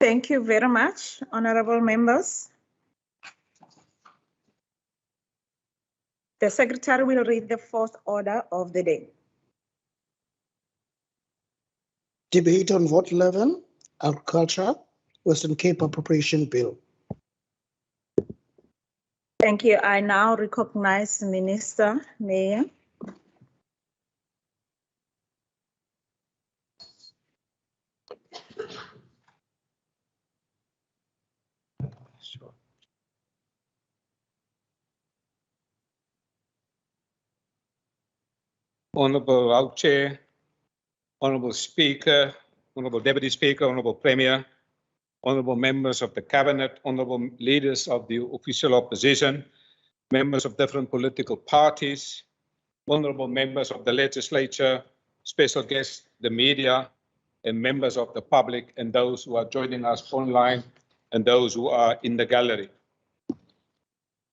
Thank you very much, honorable members. The Secretary will read the fourth order of the day. Debate on vote 11, Agriculture, Western Cape Appropriation Bill. Thank you. I now recognize Minister Meyer. Sure. Honorable House Chair, Honorable Speaker, Honorable Deputy Speaker, Honorable Premier, Honorable members of the Cabinet, Honorable leaders of the official opposition, members of different political parties, honorable members of the legislature, special guests, the media, and members of the public, and those who are joining us online, and those who are in the gallery.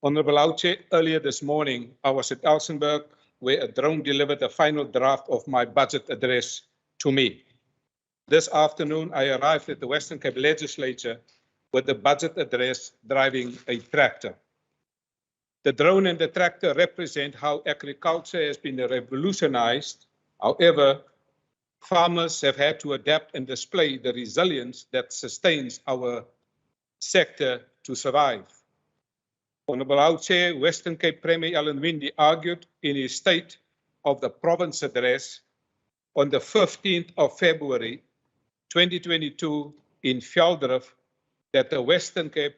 Honorable House Chair, earlier this morning, I was at Elsenburg, where a drone delivered the final draft of my budget address to me. This afternoon, I arrived at the Western Cape Legislature with the budget address driving a tractor. The drone and the tractor represent how agriculture has been revolutionized. However, farmers have had to adapt and display the resilience that sustains our sector to survive. Honorable House Chair, Western Cape Premier Alan Winde argued in his State of the Province address on the 15th of February 2022 in Veldrif that the Western Cape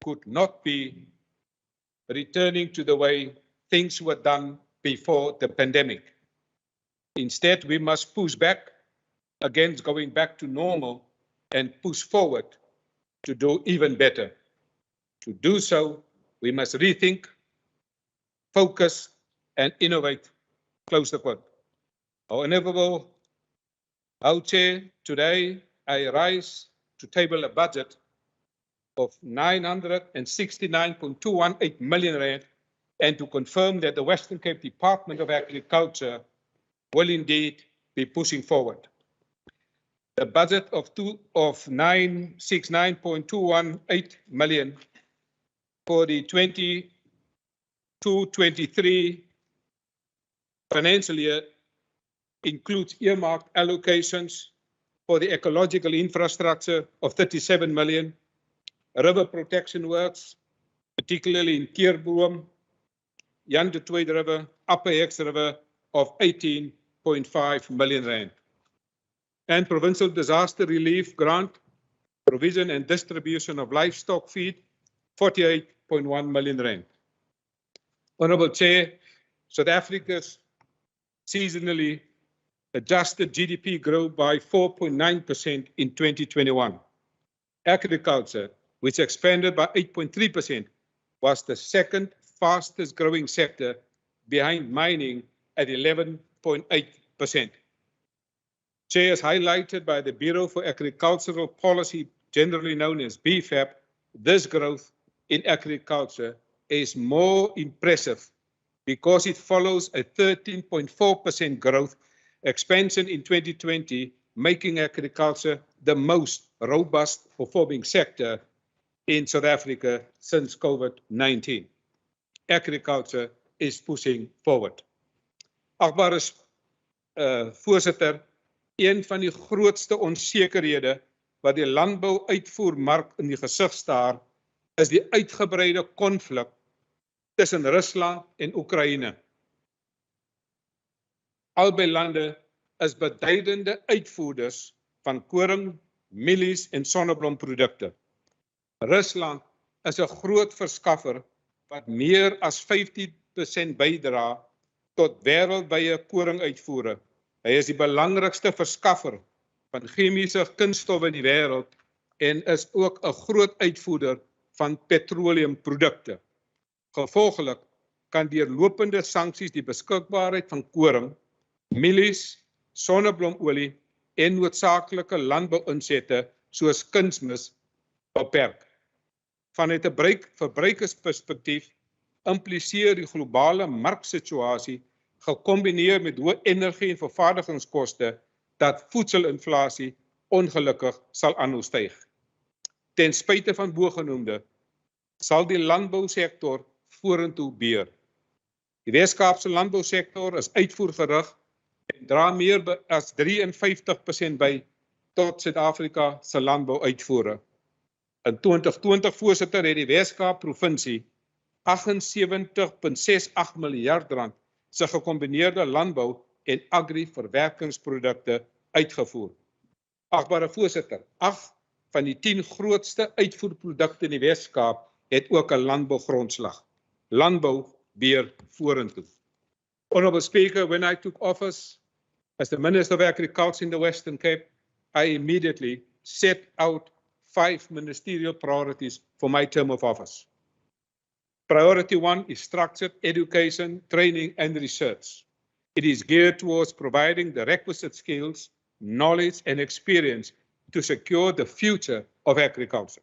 could not be returning to the way things were done before the pandemic. Instead, we must push back against going back to normal and push forward to do even better. To do so, we must rethink, focus, and innovate. Close the quote. Honorable House Chair, today I rise to table a budget of 969.218 million rand and to confirm that the Western Cape Department of Agriculture will indeed be pushing forward. The budget of 969.218 million for the 22-23 financial year includes earmarked allocations for the ecological infrastructure of 37 million, river protection works, particularly in Keurboom, Jan de Toits River, Upper Hex River of 18.5 million rand. And Provincial Disaster Relief Grant, provision and distribution of livestock feed, 48.1 million rand. Honorable Chair, South Africa's seasonally adjusted GDP grew by 4.9% in 2021. Agriculture, which expanded by 8.3%, was the second fastest growing sector behind mining at 11.8%. Chair, as highlighted by the Bureau for Agricultural Policy, generally known as BFAP, this growth in agriculture is more impressive because it follows a 13.4% growth expansion in 2020, making agriculture the most robust performing sector in South Africa since COVID-19. Agriculture is pushing forward. Agbare voorsitter, een van die grootste onsekerhede wat die landbouuitvoermark in die gesig staar, is die uitgebreide konflik tussen Rusland en Oekraïne. Albei lande is beduidende uitvoerders van koring, mielies en sonneblomprodukte. Rusland is 'n groot verskaffer wat meer as 50% bydra tot wêreldwye koringuitvoere. Hy is die belangrikste verskaffer van chemiese kunststowwe in die wêreld en is ook 'n groot uitvoerder van petroleumprodukte. Gevolglik kan deurlopende sanksies die beskikbaarheid van koring, mielies, sonneblomolie en noodsaaklike landbouinsette soos kunsmis beperk. Vanuit 'n verbruikersperspektief impliseer die globale marksituasie gekombineer met hoë energie en vervaardigingskoste dat voedselinflasie ongelukkig sal aanhou styg. Ten spyte van bogenoemde, sal die landbousektor vorentoe beer. Die Wes-Kaapse landbousektor is uitvoergerig en dra meer as 53% by tot Suid-Afrika se landbouuitvoere. In 2020, voorsitter, het die Wes-Kaap provinsie 78,68 miljard rand se gekombineerde landbou en agri-verwerkingsprodukte uitgevoer. Agbare voorsitter, 8 van die 10 grootste uitvoerprodukte in die Wes-Kaap het ook 'n landbougrondslag. Landbou beer vorentoe. Honorable Speaker, when I took office as the Minister of Agriculture in the Western Cape, I immediately set out 5 ministerial priorities for my term of office. Priority 1 is structured education, training and research. It is geared towards providing the requisite skills, knowledge and experience to secure the future of agriculture.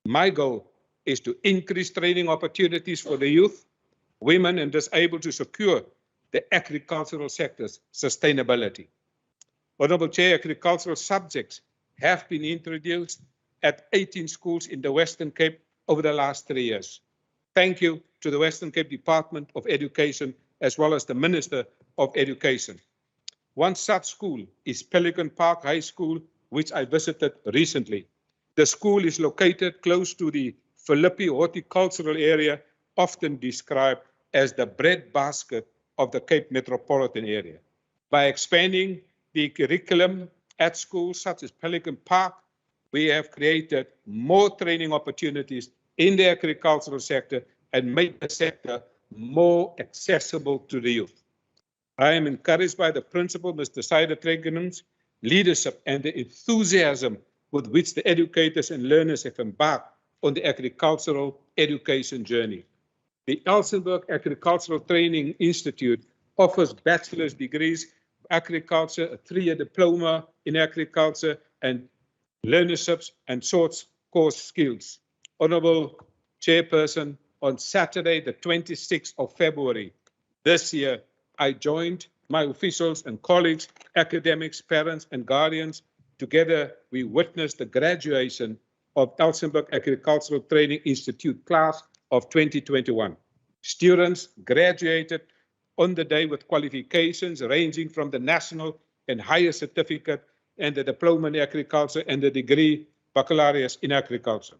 My goal is to increase training opportunities for the youth, women and disabled to secure the agricultural sector's sustainability. Honorable Chair, agricultural subjects have been introduced at 18 schools in the Western Cape over the last 3 years. Thank you to the Western Cape Department of Education as well as the Minister of Education. One such school is Pelican Park High School, which I visited recently. The school is located close to the Philippi horticultural area, often described as the breadbasket of the Cape metropolitan area. By expanding the curriculum at schools such as Pelican Park, we have created more training opportunities in the agricultural sector and made the sector more accessible to the youth. I am encouraged by the principal, Mr. Syder Tregenen's leadership and the enthusiasm with which the educators and learners have embarked on the agricultural education journey. The Elsenburg Agricultural Training Institute offers bachelor's degrees of agriculture, a 3-year diploma in agriculture, and learnerships and short course skills. Honorable Chairperson, on Saturday, the 26th of February this year, I joined my officials and colleagues, academics, parents, and guardians. Together, we witnessed the graduation of Elsenburg Agricultural Training Institute class of 2021. Students graduated on the day with qualifications ranging from the national and higher certificate and the diploma in agriculture and the degree baccalaureate in agriculture.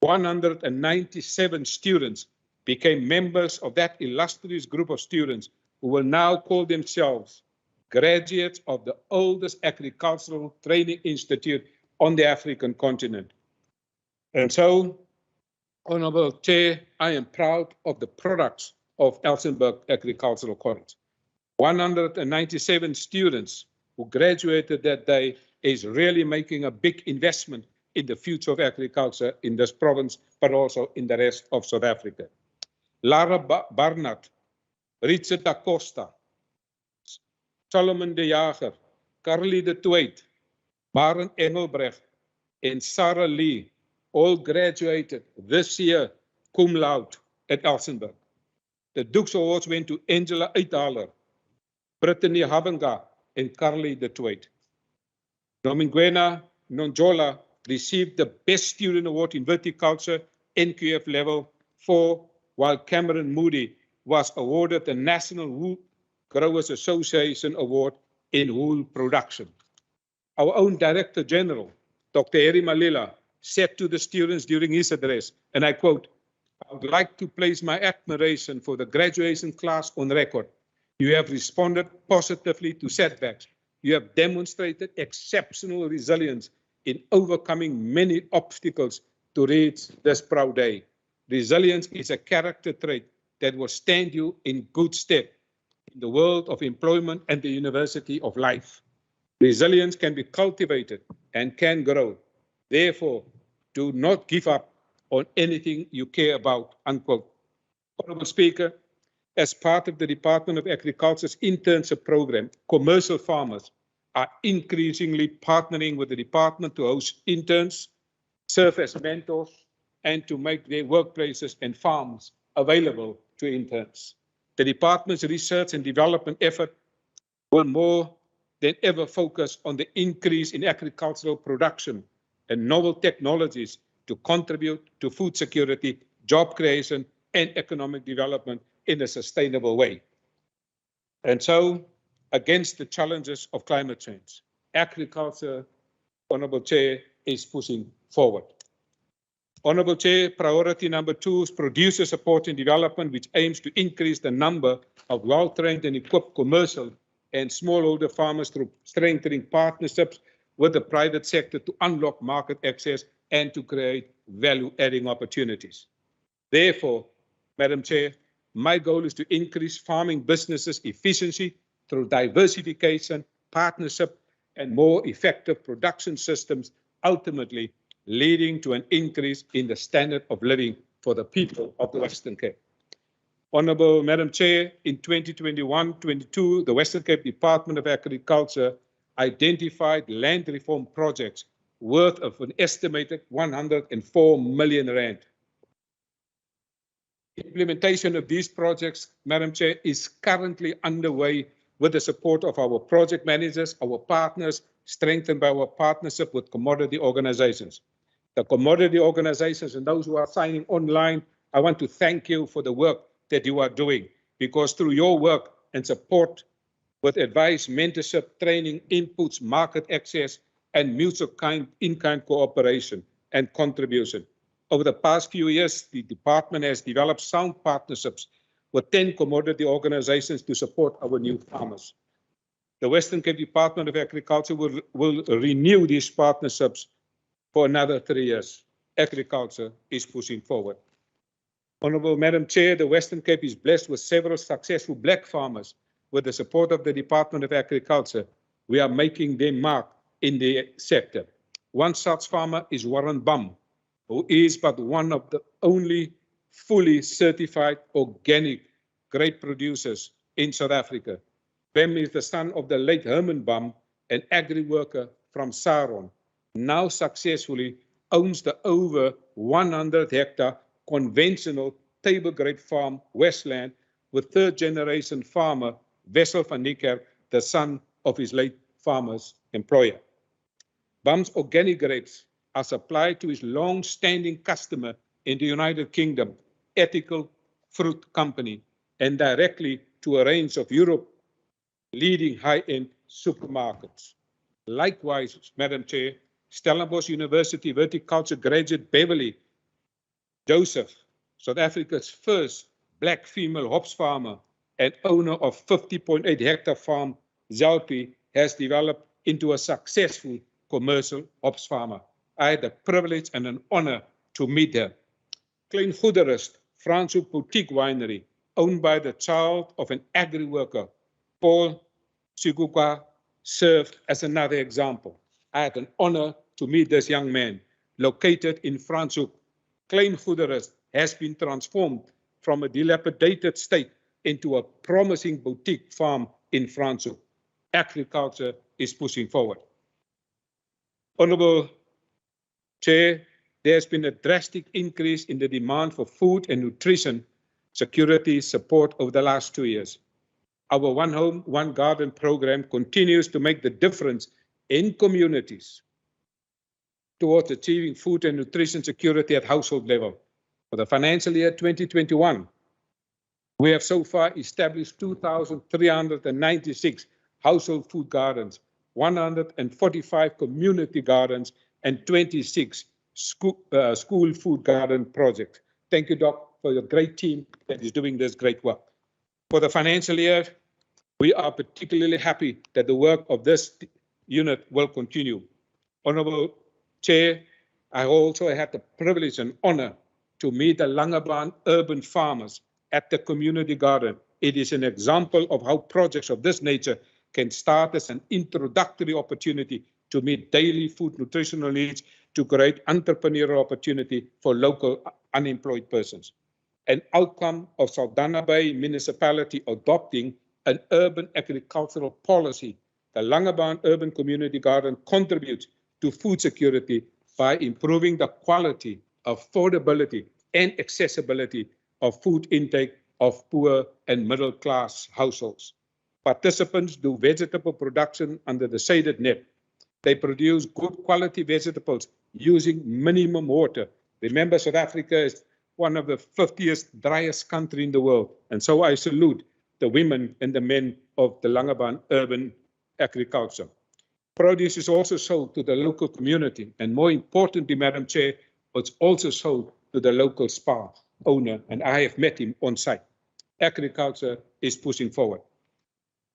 197 students became members of that illustrious group of students who will now call themselves graduates of the oldest agricultural training institute on the African continent. And so, Honorable Chair, I am proud of the products of Elsenburg Agricultural College. 197 students who graduated that day is really making a big investment in the future of agriculture in this province, but also in the rest of South Africa. Lara Barnard, Richard da Costa, Solomon de Jager, Carly de Toit, Maren Engelbrecht, and Sarah Lee all graduated this year cum laude at Elsenburg. The Dukes Awards went to Angela Uithaler, Brittany Habenga, and Carly de Toit. Nomingwena Nonjola received the Best Student Award in Viticulture, NQF Level 4, while Cameron Moody was awarded the National Wool Growers Association Award in wool production. Our own Director General, Dr. Harry Malila, said to the students during his address, and I quote, "I would like to place my admiration for the graduation class on record. You have responded positively to setbacks. You have demonstrated exceptional resilience in overcoming many obstacles to reach this proud day. Resilience is a character trait that will stand you in good stead in the world of employment and the university of life. Resilience can be cultivated and can grow. Therefore, do not give up on anything you care about," unquote. Honorable Speaker, as part of the Department of Agriculture's internship program, commercial farmers are increasingly partnering with the department to host interns, serve as mentors, and to make their workplaces and farms available to interns. The department's research and development effort will more than ever focus on the increase in agricultural production and novel technologies to contribute to food security, job creation, and economic development in a sustainable way. And so, against the challenges of climate change, agriculture, Honourable Chair, is pushing forward. Honourable Chair, priority number 2 is producer support and development, which aims to increase the number of well-trained and equipped commercial and smallholder farmers through strengthening partnerships with the private sector to unlock market access and to create value-adding opportunities. Therefore, Madam Chair, my goal is to increase farming businesses' efficiency through diversification, partnership, and more effective production systems, ultimately leading to an increase in the standard of living for the people of the Western Cape. Honourable Madam Chair, in 2021-22, the Western Cape Department of Agriculture identified land reform projects worth of an estimated 104 million rand. Implementation of these projects, Madam Chair, is currently underway with the support of our project managers, our partners, strengthened by our partnership with commodity organizations. The commodity organizations and those who are signing online, I want to thank you for the work that you are doing, because through your work and support with advice, mentorship, training, inputs, market access, and mutual in-kind cooperation and contribution. Over the past few years, the department has developed sound partnerships with 10 commodity organizations to support our new farmers. The Western Cape Department of Agriculture will renew these partnerships for another 3 years. Agriculture is pushing forward. Honourable Madam Chair, the Western Cape is blessed with several successful black farmers. With the support of the Department of Agriculture, we are making their mark in the sector. One such farmer is Warren Bum, who is but one of the only fully certified organic grape producers in South Africa. Bum is the son of the late Herman Bum, an agri-worker from Saron, now successfully owns the over 100-hectare conventional table grape farm, Westland, with third-generation farmer Wessel van Niekerk, the son of his late farmer's employer. Bum's organic grapes are supplied to his long-standing customer in the United Kingdom, Ethical Fruit Company, and directly to a range of Europe's leading high-end supermarkets. Likewise, Madam Chair, Stellenbosch University Horticulture graduate Beverly Joseph, South Africa's first black female hops farmer and owner of 50.8 hectare farm, Zelpi, has developed into a successful commercial hops farmer. I had the privilege and an honor to meet her. Klein Goederust, Franschhoek Boutique Winery, owned by the child of an agri-worker, Paul Sigukwa, served as another example. I had an honor to meet this young man, located in Franschhoek. Klein Goederust has been transformed from a dilapidated state into a promising boutique farm in Franschhoek. Agriculture is pushing forward. Honourable Chair, there has been a drastic increase in the demand for food and nutrition security support over the last 2 years. Our One Home, One Garden program continues to make the difference in communities towards achieving food and nutrition security at household level. For the financial year 2021, we have so far established 2,396 household food gardens, 145 community gardens, and 26 school food garden projects. Thank you, Doc, for your great team that is doing this great work. For the financial year, we are particularly happy that the work of this unit will continue. Honourable Chair, I also had the privilege and honor to meet the Langebaan urban farmers at the community garden. It is an example of how projects of this nature can start as an introductory opportunity to meet daily food nutritional needs, to create entrepreneurial opportunity for local unemployed persons. An outcome of Saldanha Bay municipality adopting an urban agricultural policy, the Langebaan Urban Community Garden contributes to food security by improving the quality, affordability, and accessibility of food intake of poor and middle class households. Participants do vegetable production under the shaded net. They produce good quality vegetables using minimum water. Remember, South Africa is one of the 50th driest country in the world. And so I salute the women and the men of the Langebaan urban agriculture. Produce is also sold to the local community. And more importantly, Madam Chair, it's also sold to the local spa owner. And I have met him on site. Agriculture is pushing forward.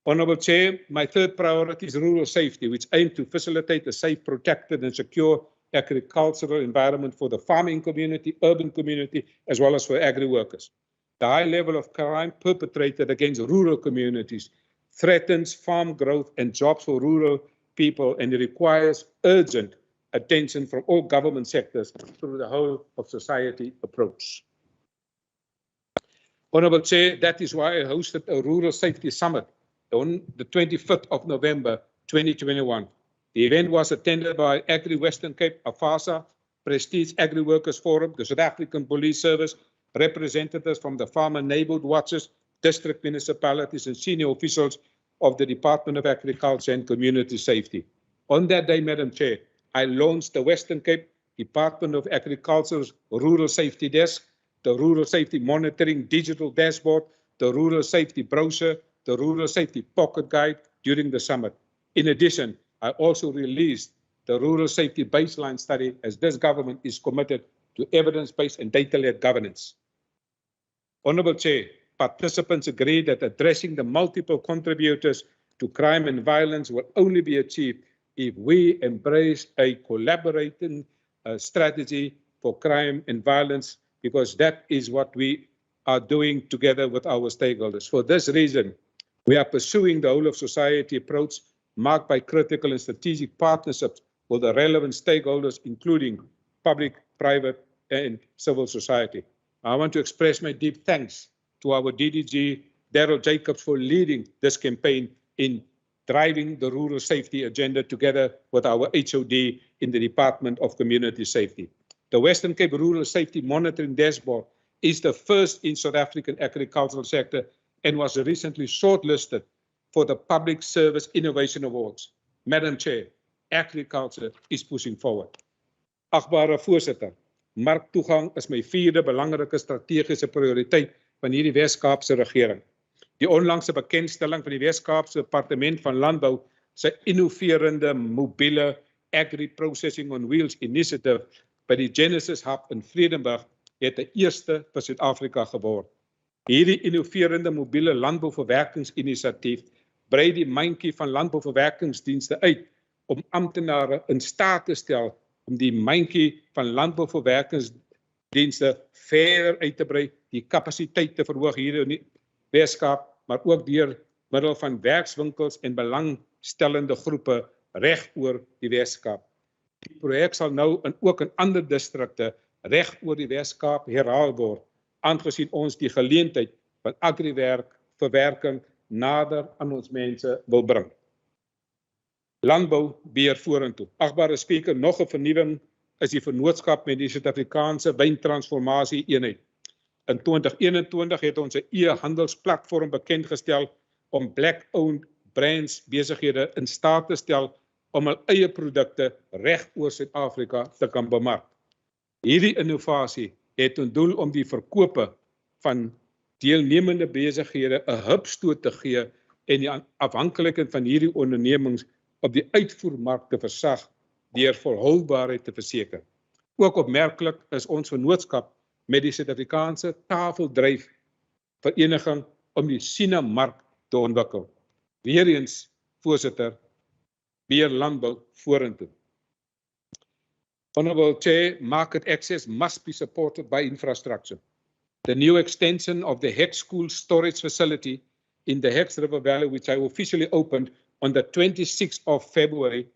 Honourable Chair, my third priority is rural safety, which aims to facilitate a safe, protected and secure agricultural environment for the farming community, urban community, as well as for agri-workers. The high level of crime perpetrated against rural communities threatens farm growth and jobs for rural people, and it requires urgent attention from all government sectors through the whole of society approach. Honourable Chair, that is why I hosted a Rural Safety Summit on the 25th of November 2021. The event was attended by Agri-Western Cape, AFASA, Prestige Agri-Workers Forum, the South African Police Service, representatives from the Farmer Neighbourhood Watches, district municipalities and senior officials of the Department of Agriculture and Community Safety. On that day, Madam Chair, I launched the Western Cape Department of Agriculture's Rural Safety Desk, the Rural Safety Monitoring Digital Dashboard, the Rural Safety Brochure, the Rural Safety Pocket Guide during the summit. In addition, I also released the Rural Safety Baseline Study, as this government is committed to evidence-based and data-led governance. Honourable Chair, participants agree that addressing the multiple contributors to crime and violence will only be achieved if we embrace a collaborating strategy for crime and violence, because that is what we are doing together with our stakeholders. For this reason, we are pursuing the whole of society approach marked by critical and strategic partnerships with the relevant stakeholders, including public, private, and civil society. I want to express my deep thanks to our DDG, Daryl Jacobs, for leading this campaign in driving the rural safety agenda together with our HOD in the Department of Community Safety. The Western Cape Rural Safety Monitoring Dashboard is the first in South African agricultural sector and was recently shortlisted for the Public Service Innovation Awards. Madam Chair, agriculture is pushing forward. Agbare Voorsitter, marktoegang is my vierde belangrike strategiese prioriteit van hierdie Wes-Kaapse regering. Die onlangse bekendstelling van die Wes-Kaapse Departement van Landbou se innoverende mobiele Agri-Processing on Wheels initiative by die Genesis Hub in Vredenburg het die eerste vir Suid-Afrika geword. Hierdie innoverende mobiele landbouverwerkingsinisiatief brei die mandjie van landbouverwerkingsdienste uit om amptenare in staat te stel om die mandjie van landbouverwerkingsdienste verder uit te brei, die kapasiteit te verhoog hier in die Weskaap, maar ook deur middel van werkswinkels en belangstellende groepe reg oor die Weskaap. Die projek sal nou ook in ander distrikte reg oor die Weskaap herhaal word, aangesien ons die geleentheid van agriverwerking nader aan ons mense wil bring. Landbou beheer vorentoe. Agbare Spreker, nog 'n vernuwing is die vennootskap met die Suid-Afrikaanse wyntransformasie eenheid. In 2021 het ons 'n e-handelsplatform bekendgestel om black-owned brands besighede in staat te stel om hul eie produkte reg oor Suid-Afrika te kan bemark. Hierdie innovasie het ten doel om die verkope van deelnemende besighede 'n hupstoot te gee en die afhanklikheid van hierdie ondernemings op die uitvoermark te versag deur volhoubaarheid te verseker. Ook opmerklik is ons vennootskap met die Suid-Afrikaanse Tafeldryfvereniging om die China-mark te ontwikkel. Weereens, Voorsitter, beheer landbou vorentoe. Honourable Chair, market access must be supported by infrastructure. The new extension of the Hex School storage facility in the Hex River Valley, which I officially opened on the 26th of February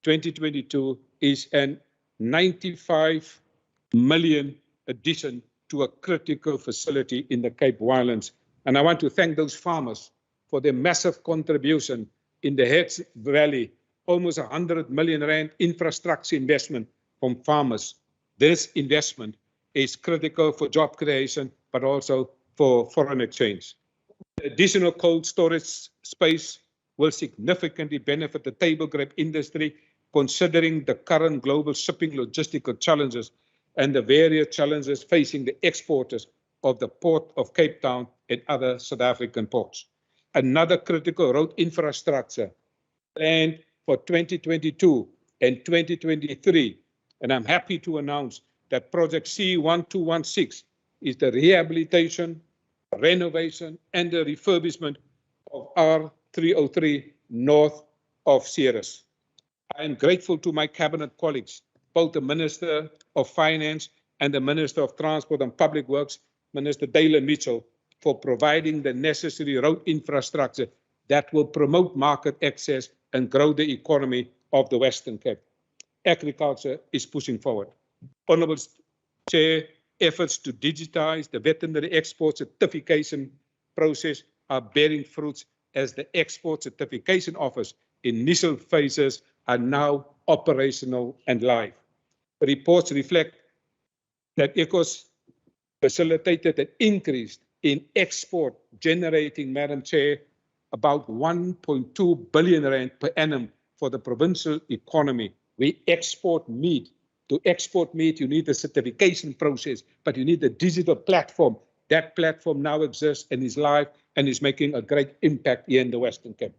2022, is an 95 million addition to a critical facility in the Cape Winelands. And I want to thank those farmers for their massive contribution in the Hex Valley, almost 100 million rand infrastructure investment from farmers. This investment is critical for job creation, but also for foreign exchange. The additional cold storage space will significantly benefit the table grape industry considering the current global shipping logistical challenges and the various challenges facing the exporters of the Port of Cape Town and other South African ports. Another critical road infrastructure planned for 2022 and 2023, and I'm happy to announce that Project C1216 is the rehabilitation, renovation, and the refurbishment of R303 north of Ceres. I am grateful to my cabinet colleagues, both the Minister of Finance and the Minister of Transport and Public Works, Minister Dalen Mitchell, for providing the necessary road infrastructure that will promote market access and grow the economy of the Western Cape. Agriculture is pushing forward. Honourable Chair, efforts to digitize the veterinary export certification process are bearing fruits as the Export Certification Office initial phases are now operational and live. Reports reflect that ECOS facilitated an increase in export, generating, Madam Chair, about 1.2 billion rand per annum for the provincial economy. We export meat. To export meat, you need a certification process, but you need a digital platform. That platform now exists and is live and is making a great impact here in the Western Cape.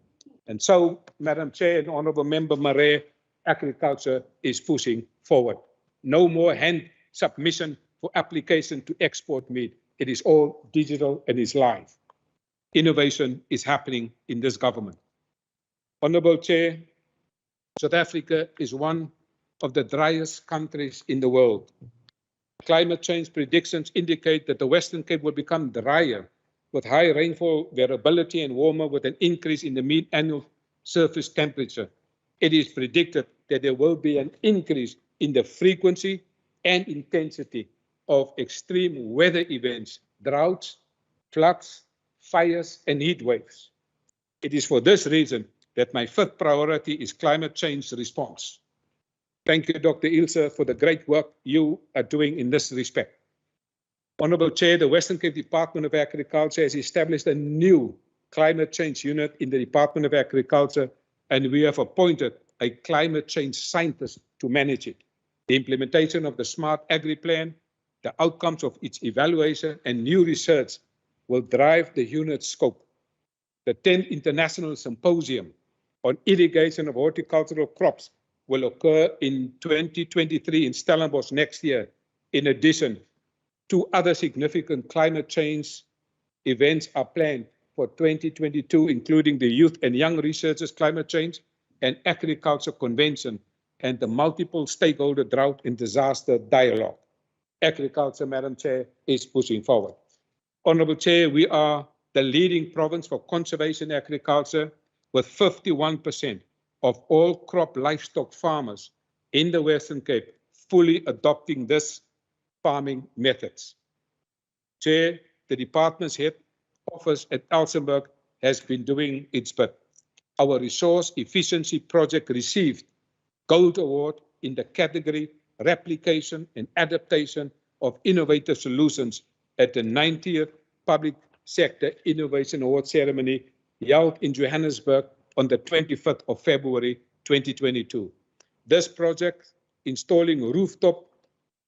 And so, Madam Chair and Honourable Member Meyer, agriculture is pushing forward. No more hand submission for application to export meat. It is all digital and is live. Innovation is happening in this government. Honourable Chair, South Africa is one of the driest countries in the world. Climate change predictions indicate that the Western Cape will become drier, with high rainfall variability and warmer with an increase in the mean annual surface temperature. It is predicted that there will be an increase in the frequency and intensity of extreme weather events, droughts, floods, fires, and heat waves. It is for this reason that my fifth priority is climate change response. Thank you, Dr. Ilse, for the great work you are doing in this respect. Honourable Chair, the Western Cape Department of Agriculture has established a new climate change unit in the Department of Agriculture, and we have appointed a climate change scientist to manage it. The implementation of the Smart Agri Plan, the outcomes of its evaluation, and new research will drive the unit's scope. The 10th International Symposium on Irrigation of Horticultural Crops will occur in 2023 in Stellenbosch next year. In addition, 2 other significant climate change events are planned for 2022, including the Youth and Young Researchers Climate Change and Agriculture Convention and the Multiple Stakeholder Drought and Disaster Dialogue. Agriculture, Madam Chair, is pushing forward. Honourable Chair, we are the leading province for conservation agriculture, with 51% of all crop livestock farmers in the Western Cape fully adopting this farming methods. Chair, the department's head office at Elsenburg has been doing its bit. Our resource efficiency project received Gold Award in the category Replication and Adaptation of Innovative Solutions at the 90th Public Sector Innovation Award ceremony held in Johannesburg on the 25th of February 2022. This project, installing rooftop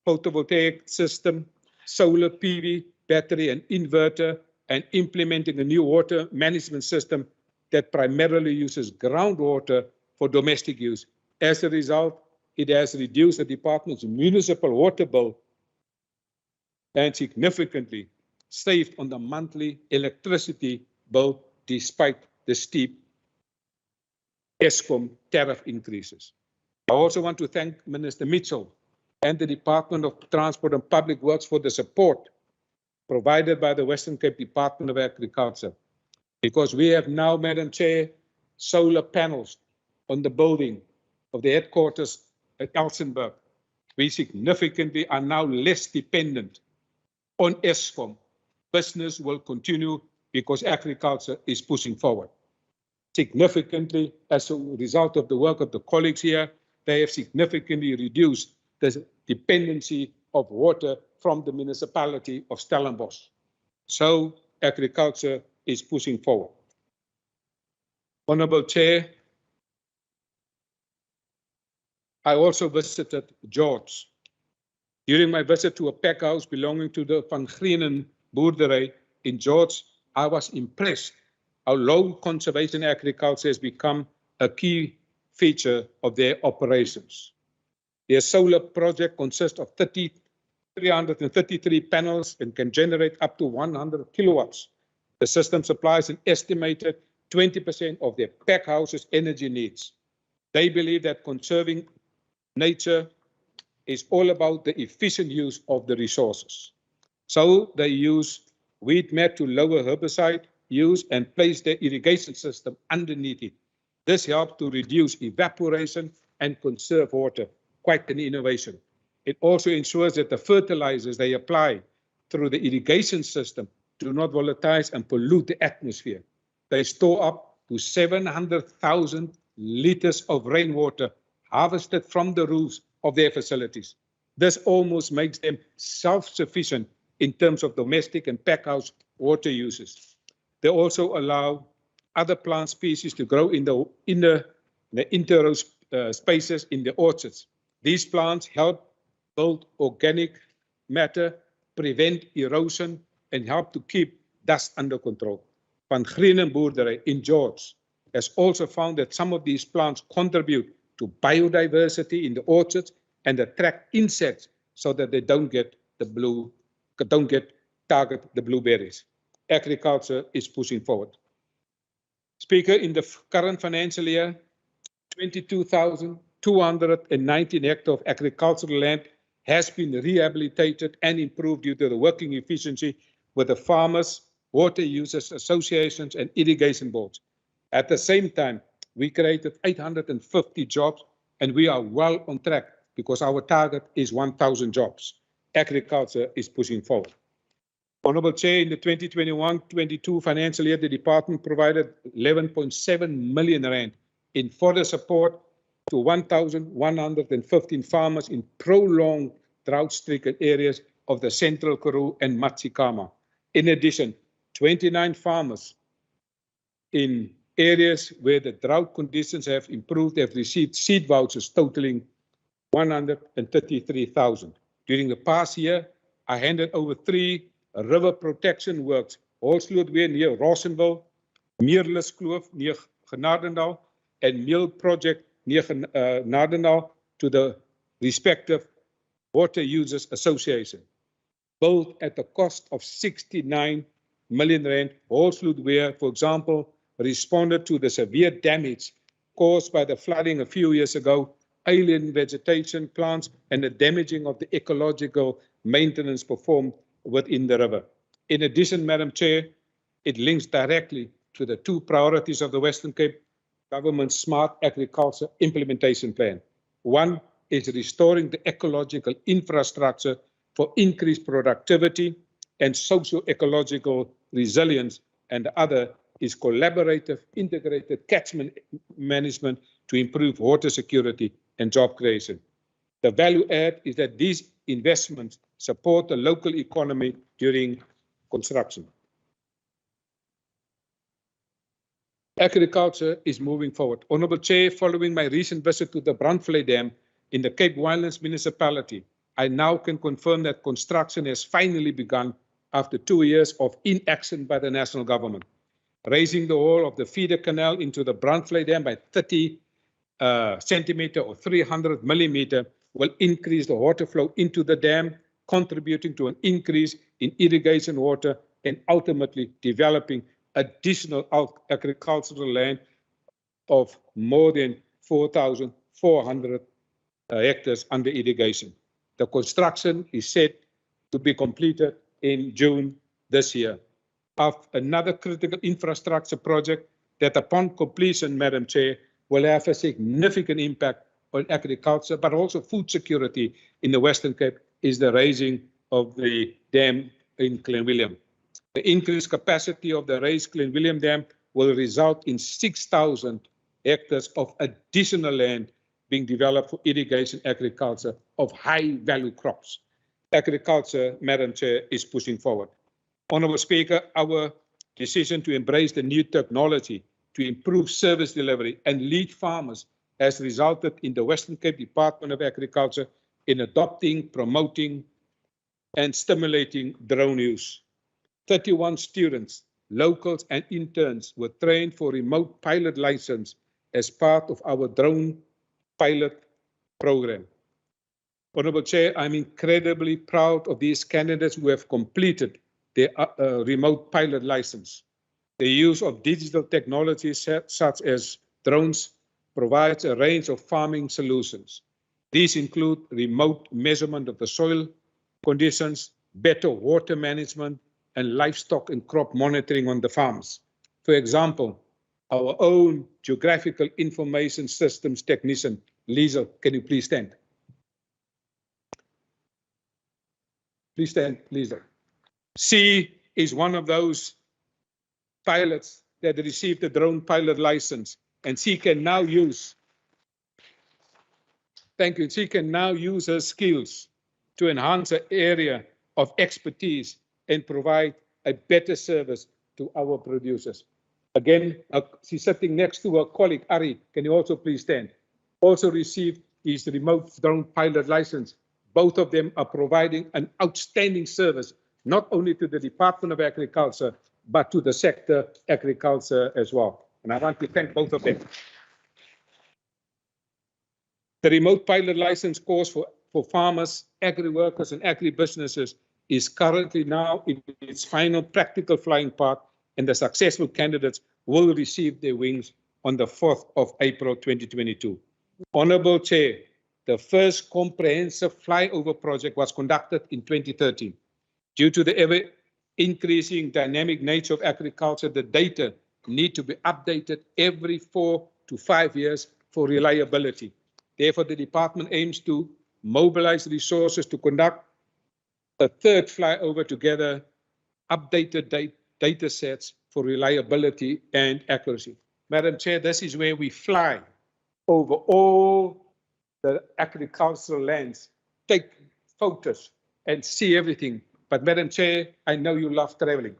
photovoltaic system, solar PV, battery and inverter, and implementing a new water management system that primarily uses groundwater for domestic use. As a result, it has reduced the department's municipal water bill and significantly saved on the monthly electricity bill despite the steep Eskom tariff increases. I also want to thank Minister Mitchell and the Department of Transport and Public Works for the support provided by the Western Cape Department of Agriculture, because we have now, Madam Chair, solar panels on the building of the headquarters at Elsenburg. We significantly are now less dependent on Eskom. Business will continue because agriculture is pushing forward. Significantly, as a result of the work of the colleagues here, they have significantly reduced the dependency of water from the municipality of Stellenbosch. So agriculture is pushing forward. Honourable Chair, I also visited George. During my visit to a pack house belonging to the Van Grienen boerdery in George, I was impressed how low conservation agriculture has become a key feature of their operations. Their solar project consists of 333 panels and can generate up to 100 kilowatts. The system supplies an estimated 20% of their pack house's energy needs. They believe that conserving nature is all about the efficient use of the resources. So they use weed mat to lower herbicide use and place their irrigation system underneath it. This helps to reduce evaporation and conserve water. Quite an innovation. It also ensures that the fertilizers they apply through the irrigation system do not volatilize and pollute the atmosphere. They store up to 700,000 liters of rainwater harvested from the roofs of their facilities. This almost makes them self-sufficient in terms of domestic and pack house water uses. They also allow other plant species to grow in the inter spaces in the orchards. These plants help build organic matter, prevent erosion, and help to keep dust under control. Van Grienen boerdery in George has also found that some of these plants contribute to biodiversity in the orchards and attract insects so that they don't target the blueberries. Agriculture is pushing forward. Speaker, in the current financial year, 22,219 hectares of agricultural land has been rehabilitated and improved due to the working efficiency with the farmers, water users associations, and irrigation boards. At the same time, we created 850 jobs, and we are well on track because our target is 1,000 jobs. Agriculture is pushing forward. Honorable Chair, in the 2021-22 financial year, the department provided 11.7 million rand in further support to 1,115 farmers in prolonged drought-stricken areas of the Central Karoo and Matsikama. In addition, 29 farmers in areas where the drought conditions have improved have received seed vouchers totaling 133,000. During the past year, I handed over 3 river protection works, Holslootweer near Rossenville, Meerluskloof near Genadendal, and Mill Project near Genadendal to the respective Water Users Association. Built at the cost of 69 million rand, Holslootweer, for example, responded to the severe damage caused by the flooding a few years ago, alien vegetation plants, and the damaging of the ecological maintenance performed within the river. In addition, Madam Chair, it links directly to the 2 priorities of the Western Cape Government's Smart Agriculture Implementation Plan. One is restoring the ecological infrastructure for increased productivity and socio-ecological resilience, and the other is collaborative, integrated catchment management to improve water security and job creation. The value add is that these investments support the local economy during construction. Agriculture is moving forward. Honourable Chair, following my recent visit to the Brandvlei Dam in the Cape Winelands municipality, I now can confirm that construction has finally begun after 2 years of inaction by the national government. Raising the wall of the feeder canal into the Brandvlei Dam by 30 centimeter or 300 millimeter will increase the water flow into the dam, contributing to an increase in irrigation water and ultimately developing additional agricultural land of more than 4,400 hectares under irrigation. The construction is set to be completed in June this year. Of another critical infrastructure project that upon completion, Madam Chair, will have a significant impact on agriculture, but also food security in the Western Cape is the raising of the dam in Clanwilliam. The increased capacity of the raised Clanwilliam Dam will result in 6,000 hectares of additional land being developed for irrigation agriculture of high value crops. Agriculture, Madam Chair, is pushing forward. Honourable Speaker, our decision to embrace the new technology to improve service delivery and lead farmers has resulted in the Western Cape Department of Agriculture in adopting, promoting, and stimulating drone use. 31 students, locals, and interns were trained for remote pilot license as part of our drone pilot program. Honorable Chair, I'm incredibly proud of these candidates who have completed their remote pilot license. The use of digital technologies such as drones provides a range of farming solutions. These include remote measurement of the soil conditions, better water management, and livestock and crop monitoring on the farms. For example, our own Geographical Information Systems technician, Liesel, can you please stand? Please stand, Liesel. She is one of those pilots that received the drone pilot license, and she can now use, thank you, she can now use her skills to enhance her area of expertise and provide a better service to our producers. Again, she's sitting next to her colleague, Ari. Can you also please stand? Also received his remote drone pilot license. Both of them are providing an outstanding service, not only to the Department of Agriculture, but to the sector agriculture as well. And I want to thank both of them. The remote pilot license course for farmers, agri-workers, and agri-businesses is currently now in its final practical flying part, and the successful candidates will receive their wings on the 4th of April 2022. Honorable Chair, the first comprehensive flyover project was conducted in 2013. Due to the ever-increasing dynamic nature of agriculture, the data need to be updated every 4 to 5 years for reliability. Therefore, the department aims to mobilize resources to conduct a third flyover to gather updated data sets for reliability and accuracy. Madam Chair, this is where we fly over all the agricultural lands, take photos and see everything. But Madam Chair, I know you love traveling.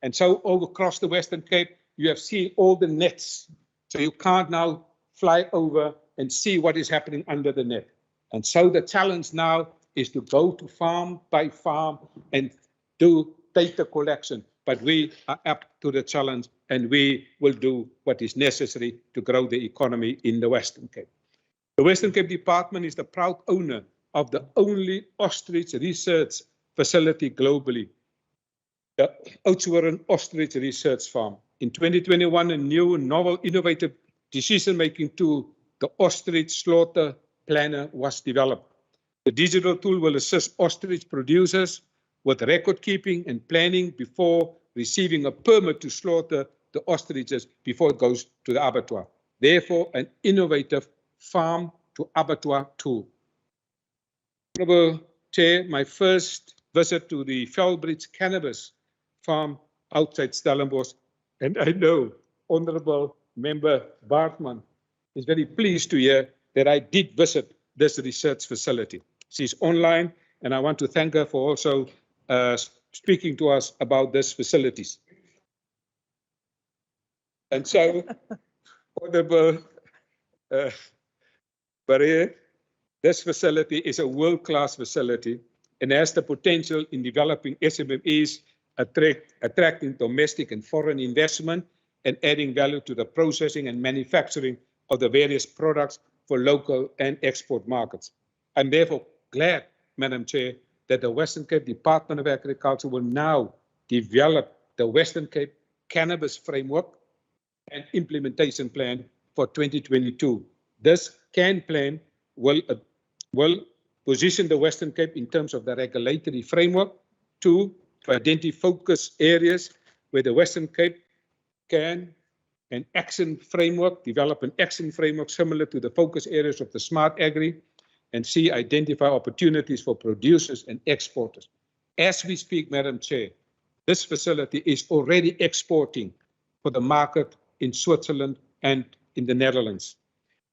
And so all across the Western Cape, you have seen all the nets. So you can't now fly over and see what is happening under the net. And so the challenge now is to go to farm by farm and do data collection. But we are up to the challenge, and we will do what is necessary to grow the economy in the Western Cape. The Western Cape Department is the proud owner of the only ostrich research facility globally, the Oudtshoorn Ostrich Research Farm. In 2021, a new, novel, innovative decision-making tool, the Ostrich Slaughter Planner, was developed. The digital tool will assist ostrich producers with record keeping and planning before receiving a permit to slaughter the ostriches before it goes to the abattoir. Therefore, an innovative farm to abattoir tool. Honorable Chair, my first visit to the Felbridge Cannabis Farm outside Stellenbosch, and I know Honorable Member Bartman is very pleased to hear that I did visit this research facility. She's online, and I want to thank her for also speaking to us about these facilities. And so, Honorable Barrier, this facility is a world-class facility and has the potential in developing SMMEs, attracting domestic and foreign investment, and adding value to the processing and manufacturing of the various products for local and export markets. I'm therefore glad, Madam Chair, that the Western Cape Department of Agriculture will now develop the Western Cape Cannabis Framework and Implementation Plan for 2022. This CAN plan will position the Western Cape in terms of the regulatory framework to identify focus areas where the Western Cape can an action framework, develop an action framework similar to the focus areas of the Smart Agri, and identify opportunities for producers and exporters. As we speak, Madam Chair, this facility is already exporting for the market in Switzerland and in the Netherlands.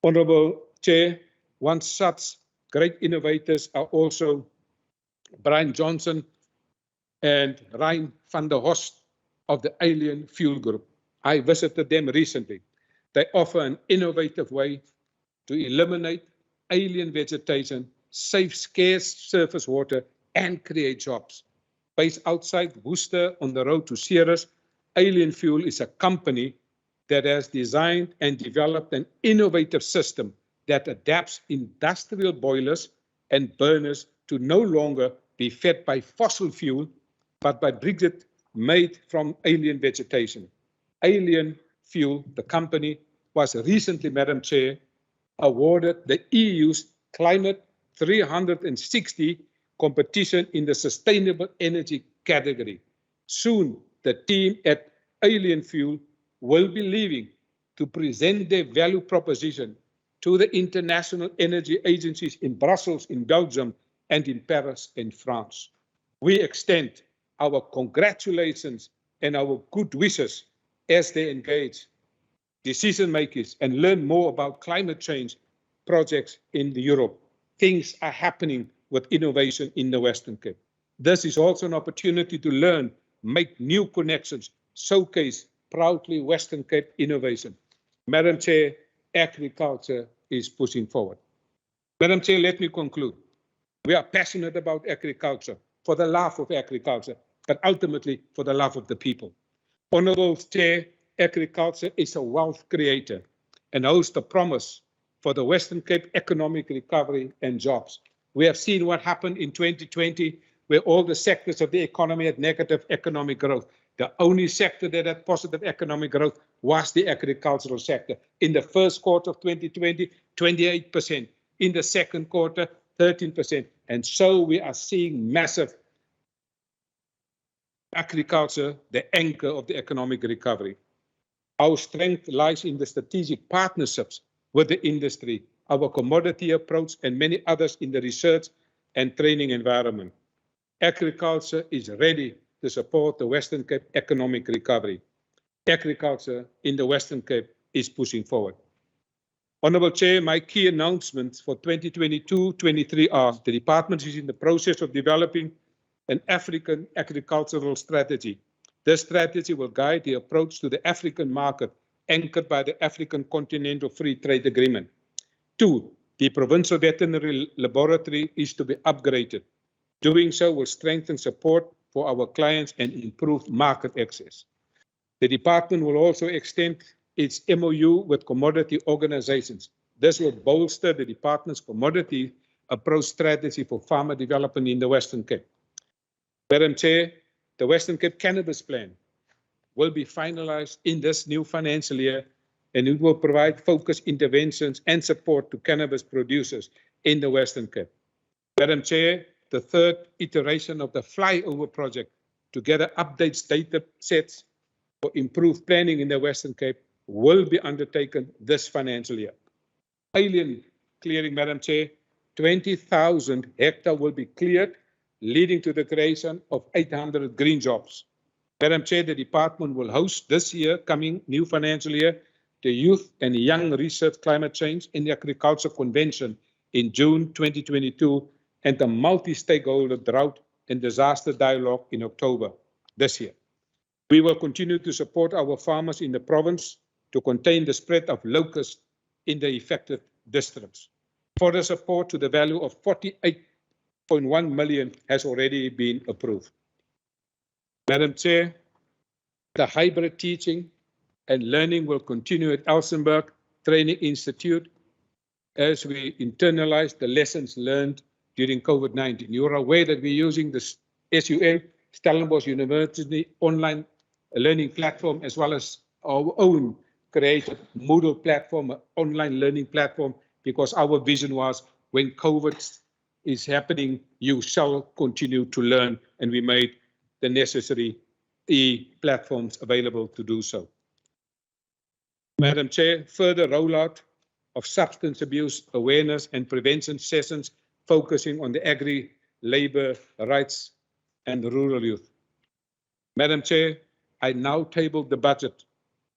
Honorable Chair, one such great innovators are also Brian Johnson and Ryan van der Horst of the Alien Fuel Group. I visited them recently. They offer an innovative way to eliminate alien vegetation, save scarce surface water, and create jobs. Based outside Worcester on the road to Ceres, Alien Fuel is a company that has designed and developed an innovative system that adapts industrial boilers and burners to no longer be fed by fossil fuel, but by briquette made from alien vegetation. Alien Fuel, the company, was recently, Madam Chair, awarded the EU's Climate 360 competition in the sustainable energy category. Soon, the team at Alien Fuel will be leaving to present their value proposition to the international energy agencies in Brussels, in Belgium, and in Paris, in France. We extend our congratulations and our good wishes as they engage decision makers and learn more about climate change projects in Europe. Things are happening with innovation in the Western Cape. This is also an opportunity to learn, make new connections, showcase proudly Western Cape innovation. Madam Chair, agriculture is pushing forward. Madam Chair, let me conclude. We are passionate about agriculture, for the love of agriculture, but ultimately for the love of the people. Honourable Chair, agriculture is a wealth creator and holds the promise for the Western Cape economic recovery and jobs. We have seen what happened in 2020, where all the sectors of the economy had negative economic growth. The only sector that had positive economic growth was the agricultural sector. In the first quarter of 2020, 28%. In the second quarter, 13%. And so we are seeing massive agriculture, the anchor of the economic recovery. Our strength lies in the strategic partnerships with the industry, our commodity approach, and many others in the research and training environment. Agriculture is ready to support the Western Cape economic recovery. Agriculture in the Western Cape is pushing forward. Honourable Chair, my key announcements for 2022-23 are: the department is in the process of developing an African agricultural strategy. This strategy will guide the approach to the African market anchored by the African Continental Free Trade Agreement. 2, the Provincial Veterinary Laboratory is to be upgraded. Doing so will strengthen support for our clients and improve market access. The department will also extend its MOU with commodity organizations. This will bolster the department's commodity approach strategy for farmer development in the Western Cape. Madam Chair, the Western Cape Cannabis Plan will be finalized in this new financial year, and it will provide focused interventions and support to cannabis producers in the Western Cape. Madam Chair, the third iteration of the flyover project to gather updates data sets for improved planning in the Western Cape will be undertaken this financial year. Alien clearing, Madam Chair, 20,000 hectares will be cleared, leading to the creation of 800 green jobs. Madam Chair, the department will host this year, coming new financial year, the Youth and Young Research Climate Change in the Agriculture Convention in June 2022, and the multi-stakeholder drought and disaster dialogue in October this year. We will continue to support our farmers in the province to contain the spread of locusts in the affected districts. Further support to the value of 48.1 million has already been approved. Madam Chair, the hybrid teaching and learning will continue at Elsenburg Training Institute as we internalize the lessons learned during COVID-19. You are aware that we're using the SUL, Stellenbosch University online learning platform, as well as our own created Moodle platform, an online learning platform, because our vision was when COVID is happening, you shall continue to learn, and we made the necessary platforms available to do so. Madam Chair, further rollout of substance abuse awareness and prevention sessions focusing on the agri-labor rights and rural youth. Madam Chair, I now table the budget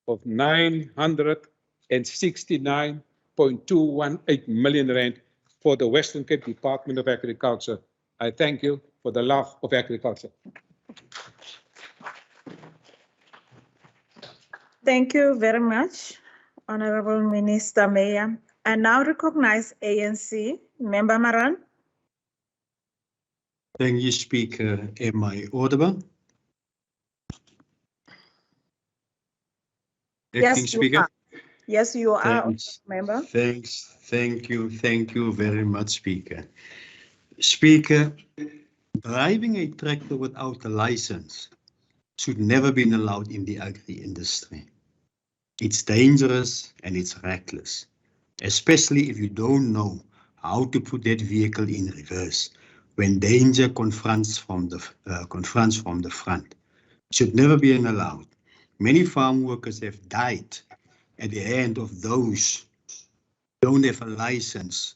of 969.218 million rand for the Western Cape Department of Agriculture. I thank you for the love of agriculture. Thank you very much, Honorable Minister Meyer. I now recognize ANC. Member Maran. Thank you, Speaker. Am I audible? Acting Yes, you Speaker. are. Yes, you are, Thanks. member. Thanks. Thank you very much, Speaker. Speaker, driving a tractor without a license should never be allowed in the agri-industry. It's dangerous and it's reckless, especially if you don't know how to put that vehicle in reverse when danger confronts from the front. Should never be allowed. Many farm workers have died at the hand of those who don't have a license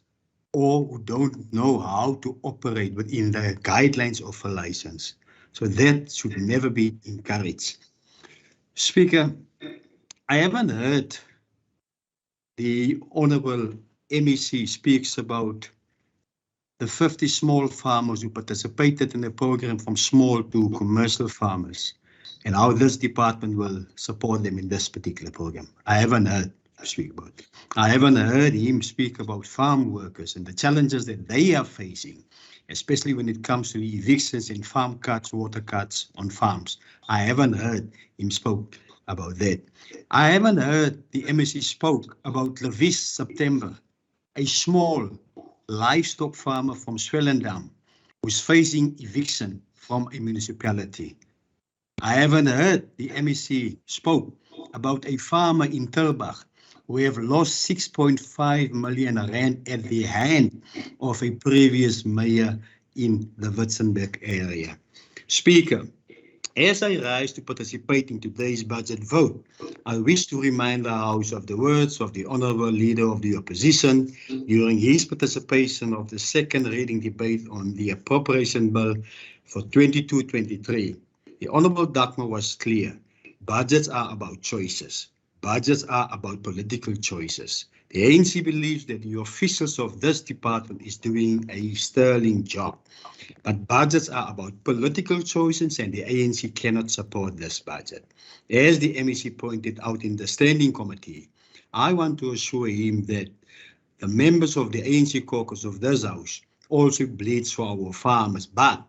or who don't know how to operate within the guidelines of a license. So that should never be encouraged. Speaker, I haven't heard the Honourable MEC speaks about the 50 small farmers who participated in the program from small to commercial farmers and how this department will support them in this particular program. I haven't heard him speak about it. I haven't heard him speak about farm workers and the challenges that they are facing, especially when it comes to the evictions and farm cuts, water cuts on farms. I haven't heard him spoke about that. I haven't heard the MEC spoke about Levis September, a small livestock farmer from Swellendam who's facing eviction from a municipality. I haven't heard the MEC spoke about a farmer in Tilbach who have lost 6.5 million rand at the hand of a previous mayor in the Witzenberg area. Speaker, as I rise to participate in today's budget vote, I wish to remind the House of the words of the Honourable Leader of the Opposition during his participation of the second reading debate on the Appropriation Bill for 22-23. The Honourable Dagmar was clear. Budgets are about choices. Budgets are about political choices. The ANC believes that the officials of this department is doing a sterling job. But budgets are about political choices and the ANC cannot support this budget. As the MEC pointed out in the Standing Committee, I want to assure him that the members of the ANC caucus of this House also bleeds for our farmers. But,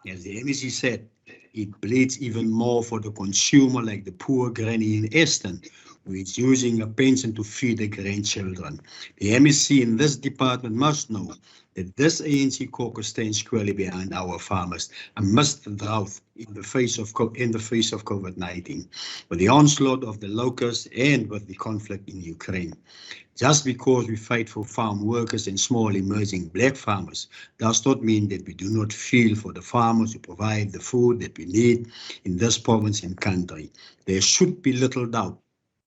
as the MEC said, it bleeds even more for the consumer like the poor granny in Aston, who is using a pension to feed the grandchildren. The MEC in this department must know that this ANC caucus stands squarely behind our farmers and must drought in the face of COVID-19, with the onslaught of the locusts and with the conflict in Ukraine. Just because we fight for farm workers and small emerging black farmers does not mean that we do not feel for the farmers who provide the food that we need in this province and country. There should be little doubt,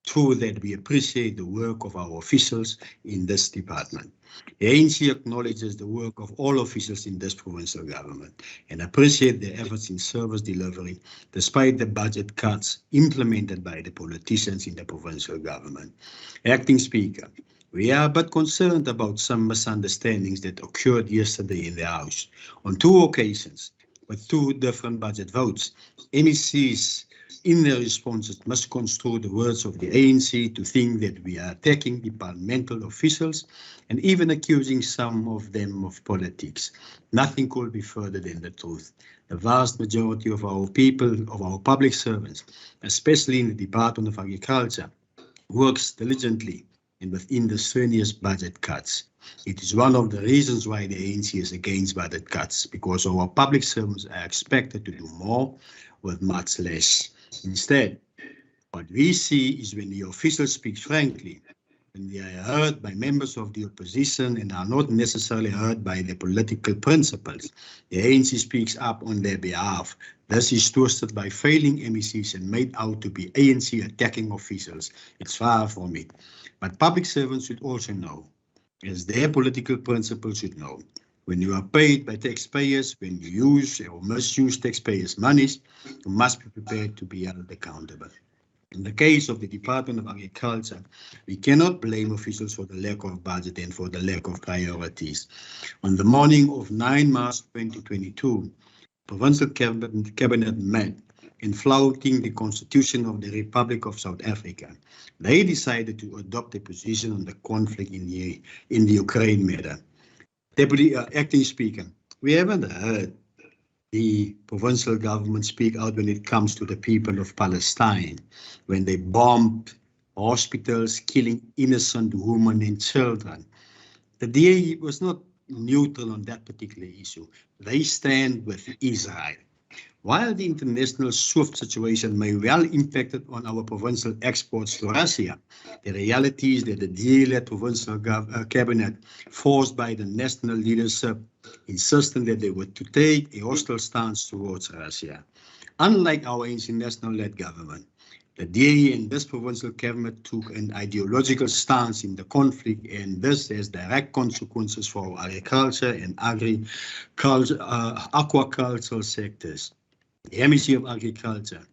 too, that we appreciate the work of our officials in this department. The ANC acknowledges the work of all officials in this provincial government and appreciate their efforts in service delivery despite the budget cuts implemented by the politicians in the provincial government. Acting Speaker, we are but concerned about some misunderstandings that occurred yesterday in the House. On two occasions, with two different budget votes, MECs in their responses must construe the words of the ANC to think that we are attacking departmental officials and even accusing some of them of politics. Nothing could be further than the truth. The vast majority of our people, of our public servants, especially in the Department of Agriculture, works diligently and within the strenuous budget cuts. It is one of the reasons why the ANC is against budget cuts, because our public servants are expected to do more with much less. Instead, what we see is when the officials speak frankly, when they are heard by members of the opposition and are not necessarily heard by their political principles, the ANC speaks up on their behalf. This is twisted by failing MECs and made out to be ANC attacking officials. It's far from it. But public servants should also know, as their political principles should know, when you are paid by taxpayers, when you use or misuse taxpayers' monies, you must be prepared to be held accountable. In the case of the Department of Agriculture, we cannot blame officials for the lack of budget and for the lack of priorities. On the morning of 9 March 2022, Provincial Cabinet met and flouting the Constitution of the Republic of South Africa. They decided to adopt a position on the conflict in the Ukraine matter. Deputy Acting Speaker, we haven't heard the provincial government speak out when it comes to the people of Palestine, when they bombed hospitals, killing innocent women and children. The DA was not neutral on that particular issue. They stand with Israel. While the international SWIFT situation may well impact on our provincial exports to Russia, the reality is that the DA-led provincial cabinet, forced by the national leadership, insisted that they were to take a hostile stance towards Russia. Unlike our international-led government, the DA and this provincial cabinet took an ideological stance in the conflict, and this has direct consequences for our agriculture and aquacultural sectors. The MEC of Agriculture,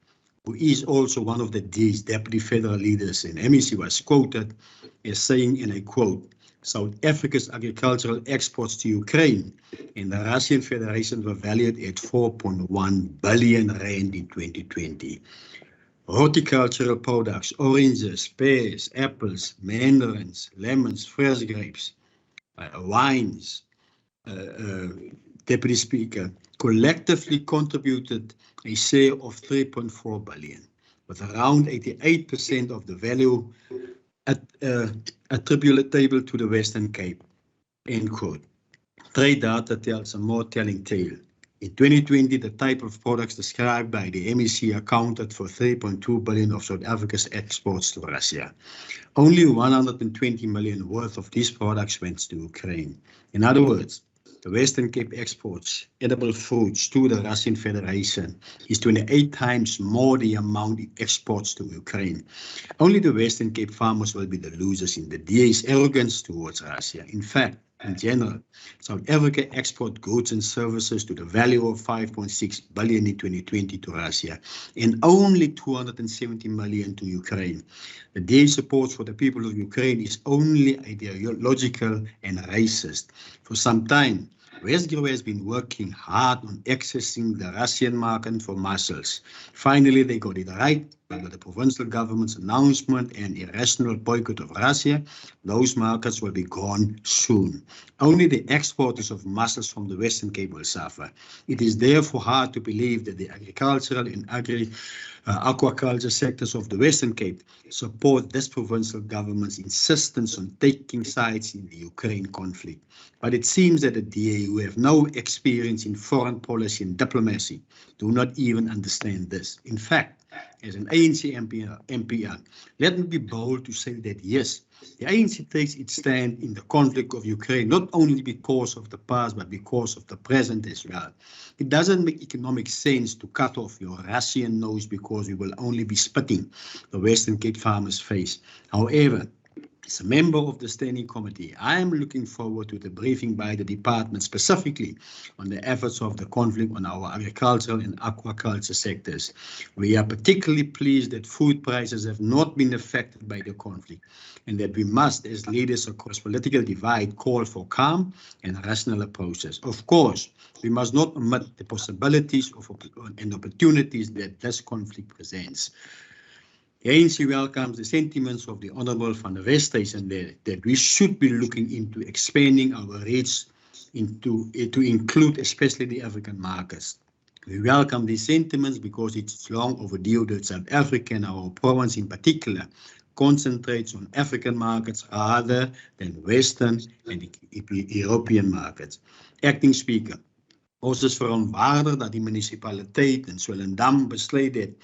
who is also one of the DA's deputy federal leaders, and MEC was quoted as saying, and I quote, South Africa's agricultural exports to Ukraine and the Russian Federation were valued at 4.1 billion rand in 2020. Horticultural products, oranges, pears, apples, mandarins, lemons, fresh grapes, wines, Deputy Speaker, collectively contributed a share of 3.4 billion, with around 88% of the value attributable to the Western Cape, end quote. Trade data tells a more telling tale. In 2020, the type of products described by the MEC accounted for 3.2 billion of South Africa's exports to Russia. Only 120 million worth of these products went to Ukraine. In other words, the Western Cape exports edible fruits to the Russian Federation is 28 times more the amount it exports to Ukraine. Only the Western Cape farmers will be the losers in the DA's arrogance towards Russia. In fact, in general, South Africa export goods and services to the value of 5.6 billion in 2020 to Russia and only 270 million to Ukraine. The DA's support for the people of Ukraine is only ideological and racist. For some time, Westgro has been working hard on accessing the Russian market for mussels. Finally, they got it right. But with the provincial government's announcement and irrational boycott of Russia, those markets will be gone soon. Only the exporters of mussels from the Western Cape will suffer. It is therefore hard to believe that the agricultural and aquaculture sectors of the Western Cape support this provincial government's insistence on taking sides in the Ukraine conflict. But it seems that the DA, who have no experience in foreign policy and diplomacy, do not even understand this. In fact, as an ANC MPR, let me be bold to say that yes, the ANC takes its stand in the conflict of Ukraine, not only because of the past, but because of the present as well. It doesn't make economic sense to cut off your Russian nose because we will only be spitting the Western Cape farmers' face. However, as a member of the Standing Committee, I am looking forward to the briefing by the department specifically on the efforts of the conflict on our agricultural and aquaculture sectors. We are particularly pleased that food prices have not been affected by the conflict and that we must, as leaders across political divide, call for calm and rational approaches. Of course, we must not omit the possibilities and opportunities that this conflict presents. The ANC welcomes the sentiments of the Honourable Van der Westhuizen that we should be looking into expanding our reach to include especially the African markets. We welcome these sentiments because it's long overdue that South Africa and our province in particular concentrates on African markets rather than Western and European markets. Acting Speaker, ons is verontwaardig dat die munisipaliteit in Swellendam besluit het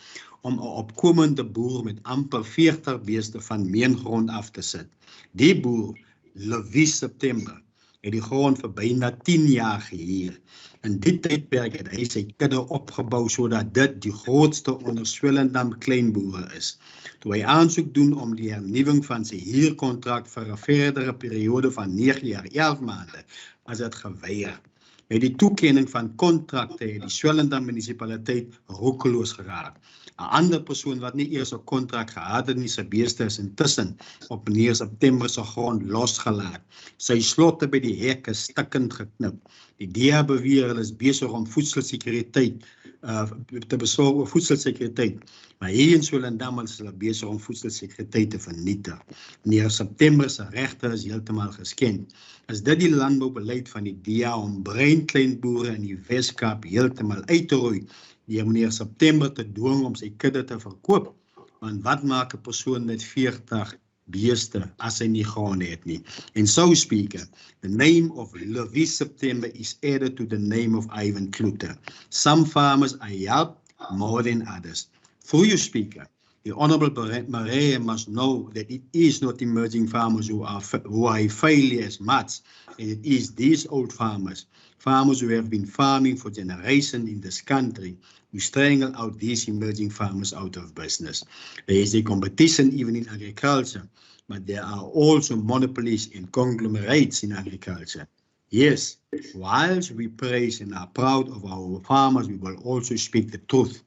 om 'n opkomende boer met amper 40 beeste van meengrond af te sit. Die boer, Louis September, het die grond vir byna 10 jaar gehuur. In die tydperk het hy sy kudde opgebou sodat dit die grootste onder Swellendam kleinboere is. Toe hy aansoek doen om die hernuwing van sy huurkontrak vir 'n verdere periode van 9 jaar 11 maande, was dit geweier. Met die toekenning van kontrakte het die Swellendam munisipaliteit roekeloos geraak. 'n Ander persoon wat nie eers 'n kontrak gehad het nie, sy beeste is intussen op meneer September se grond losgelaat. Sy slotte by die hek is stikkend geknip. Die DA beweer hulle is besig om voedselsekuriteit te besorg oor voedselsekuriteit. Maar hier in Swellendam is hulle besig om voedselsekuriteit te vernietig. Meneer September se regte is heeltemal geskend. Is dit die landboubeleid van die DA om breinkleinboere in die Wes-Kaap heeltemal uit te roei, deur meneer September te dwing om sy kudde te verkoop? Want wat maak 'n persoon met 40 beeste as hy nie gronde het nie? And so, Speaker, the name of Levi September is added to the name of Ivan Kluter. Some farmers are helped more than others. Through you, Speaker, the Honourable Meyer must know that it is not emerging farmers who are failing as much as it is these old farmers who have been farming for generations in this country, who strangle out these emerging farmers out of business. There is a competition even in agriculture, but there are also monopolies and conglomerates in agriculture. Yes, whilst we praise and are proud of our farmers, we will also speak the truth.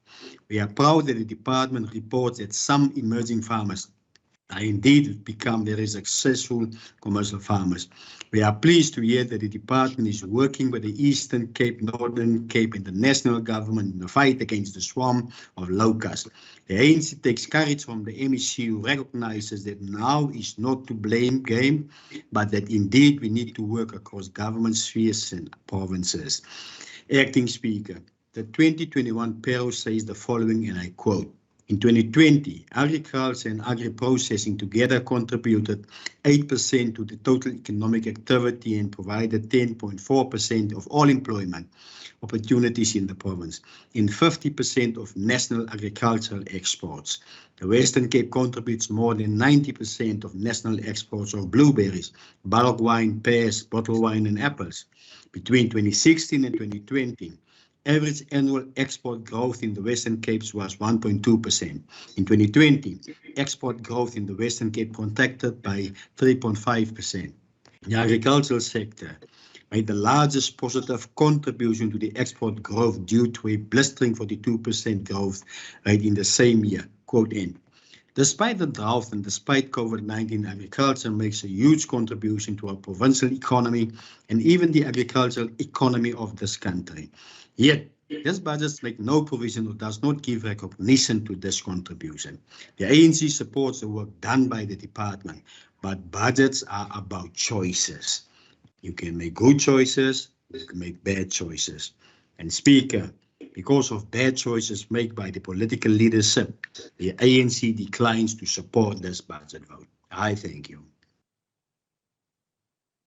We are proud that the department reports that some emerging farmers are indeed become very successful commercial farmers. We are pleased to hear that the department is working with the Eastern Cape, Northern Cape and the national government in the fight against the swarm of locusts. The ANC takes courage from the MEC who recognizes that now is not to blame game, but that indeed we need to work across government spheres and provinces. Acting Speaker, the 2021 payroll says the following, and I quote, in 2020, agriculture and agri-processing together contributed 8% to the total economic activity and provided 10.4% of all employment opportunities in the province and 50% of national agricultural exports. The Western Cape contributes more than 90% of national exports of blueberries, bulk wine, pears, bottled wine and apples. Between 2016 and 2020, average annual export growth in the Western Cape was 1.2%. In 2020, export growth in the Western Cape contracted by 3.5%. The agricultural sector made the largest positive contribution to the export growth due to a blistering 42% growth rate in the same year. Quote end. Despite the drought and despite COVID-19, agriculture makes a huge contribution to our provincial economy and even the agricultural economy of this country. Yet, this budget makes no provision or does not give recognition to this contribution. The ANC supports the work done by the department, but budgets are about choices. You can make good choices, you can make bad choices. And Speaker, because of bad choices made by the political leadership, the ANC declines to support this budget vote. I thank you.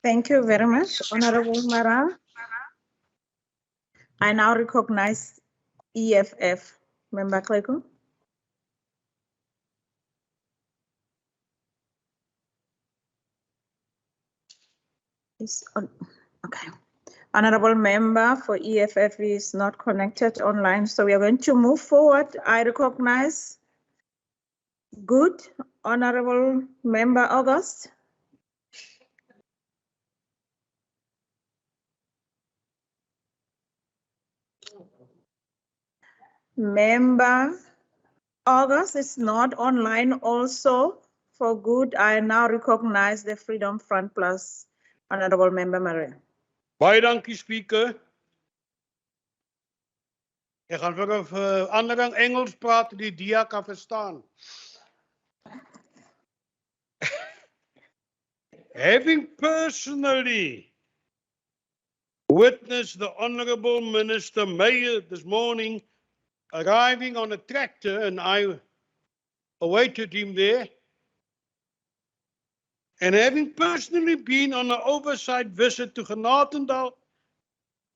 Thank you very much, Honorable Mara. I now recognize EFF. Member Kleko. Okay. Honorable member for EFF is not connected online, so we are going to move forward. I recognize good Honorable Member August. Member August is not online also. For good, I now recognize the Freedom Front Plus, Honorable Member Meyer. Baie dankie, Speaker. Ek gaan vir 'n verandering Engels praat, die dia kan verstaan. Having personally witnessed the Honourable Minister Meyer this morning arriving on a tractor, and I awaited him there, and having personally been on an oversight visit to Continental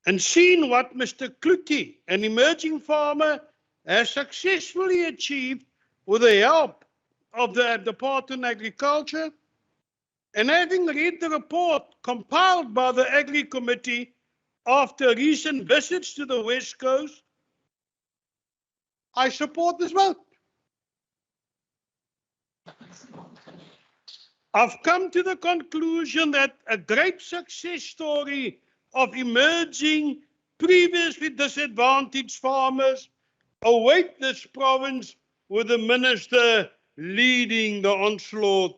and seen what Mr. Kluti, an emerging farmer, has successfully achieved with the help of the Department of Agriculture, and having read the report compiled by the Agri Committee after recent visits to the West Coast, I support this vote. I've come to the conclusion that a great success story of emerging previously disadvantaged farmers await this province, with the minister leading the onslaught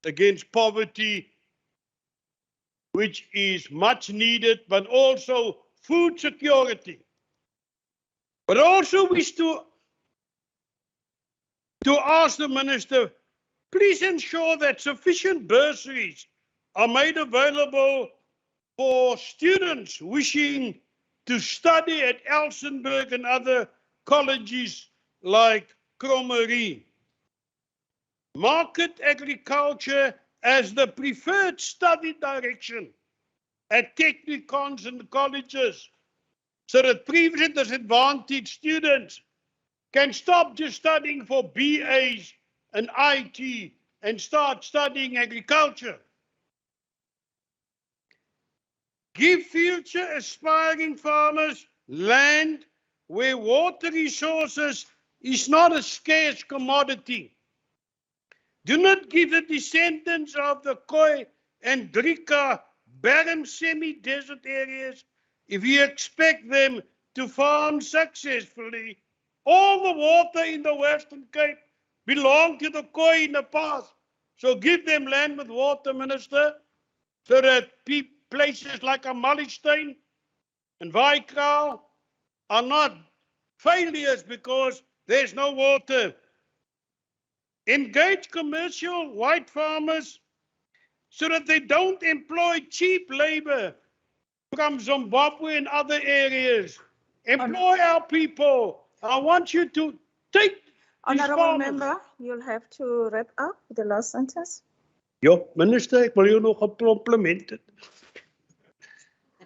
against poverty, which is much needed, but also food security. But also wish to ask the Minister, please ensure that sufficient bursaries are made available for students wishing to study at Elsenburg and other colleges like Cromerie. Market agriculture as the preferred study direction at technicons and colleges, so that previously disadvantaged students can stop just studying for BAs and IT and start studying agriculture. Give future aspiring farmers land where water resources is not a scarce commodity. Do not give the descendants of the Khoi and Drika barren semi-desert areas if you expect them to farm successfully. All the water in the Western Cape belonged to the Khoi in the past. So give them land with water, Minister, so that places like Amalstein and Vaikau are not failures because there's no water. Engage commercial white farmers so that they don't employ cheap labor from Zimbabwe and other areas. Employ our people. I want you to take these Honourable farmers. Member, you'll have to wrap up the last sentence. Ja, Minister, ek wil jou nog 'n compliment.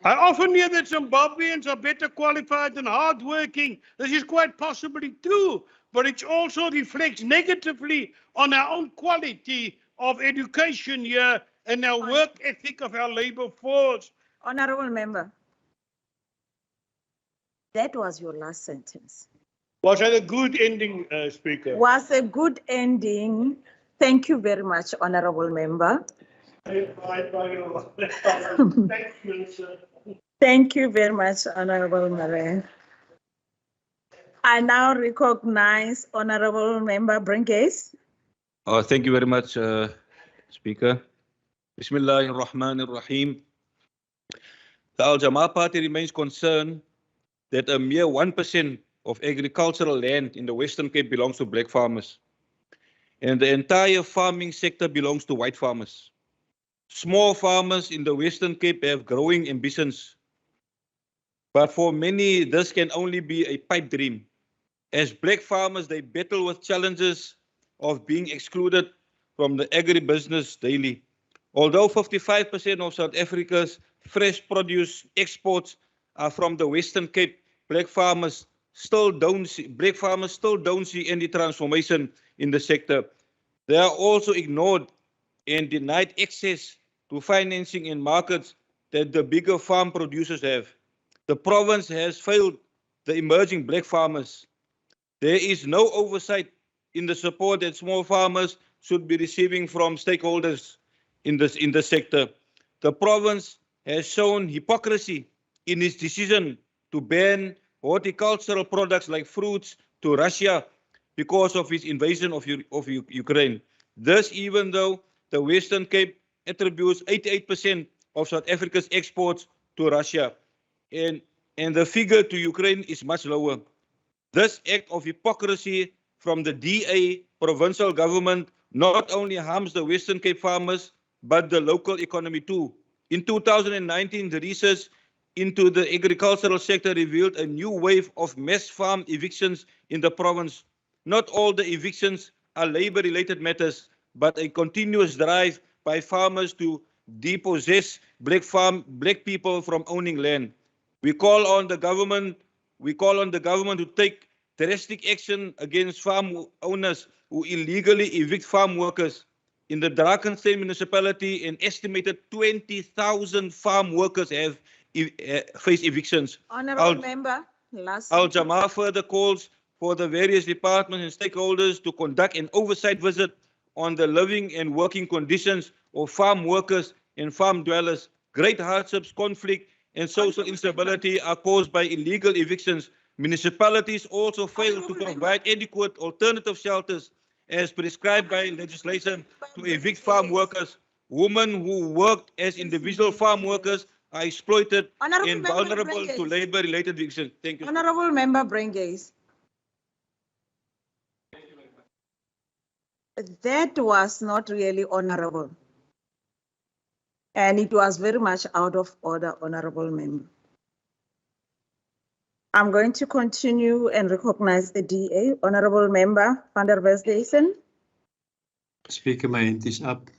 I often hear that Zimbabweans are better qualified and hardworking. This is quite possibly true, but it also reflects negatively on our own quality of education here and our work ethic of our labour force. Honourable Member, that was your last sentence. Was that a good ending, Speaker? Was a good ending. Thank you very much, Honourable Member. Thank you, Minister. Thank you very much, Honourable Meyer. I now recognize Honourable Member Brinkes. Thank you very much, Speaker. Bismillahir Rahmanir Rahim. The Al Jamaa Party remains concerned that a mere 1% of agricultural land in the Western Cape belongs to black farmers, and the entire farming sector belongs to white farmers. Small farmers in the Western Cape have growing ambitions, but for many, this can only be a pipe dream. As black farmers, they battle with challenges of being excluded from the agribusiness daily. Although 55% of South Africa's fresh produce exports are from the Western Cape, black farmers still don't see any transformation in the sector. They are also ignored and denied access to financing in markets that the bigger farm producers have. The province has failed the emerging black farmers. There is no oversight in the support that small farmers should be receiving from stakeholders in the sector. The province has shown hypocrisy in its decision to ban horticultural products like fruits to Russia because of its invasion of Ukraine. This, even though the Western Cape attributes 88% of South Africa's exports to Russia, and the figure to Ukraine is much lower. This act of hypocrisy from the DA provincial government not only harms the Western Cape farmers, but the local economy too. In 2019, the research into the agricultural sector revealed a new wave of mass farm evictions in the province. Not all the evictions are labor-related matters, but a continuous drive by farmers to depossess black people from owning land. We call on the government to take drastic action against farm owners who illegally evict farm workers. In the Drakensberg municipality, an estimated 20,000 farm workers have faced evictions. Honourable Member, last. Al Jamaa further calls for the various departments and stakeholders to conduct an oversight visit on the living and working conditions of farm workers and farm dwellers. Great hardships, conflict, and social instability are caused by illegal evictions. Municipalities also fail to provide adequate alternative shelters as prescribed by legislation to evict farm workers. Women who worked as individual farm workers are exploited Honorable and Member vulnerable to Brenges. labor-related victims. Thank you. Honorable Member Brenges. That was not really honorable. And it was very much out of order, Honorable Member. I'm going to continue and recognize the DA, Honorable Member van der Westhuizen. Speaker, my hand is up.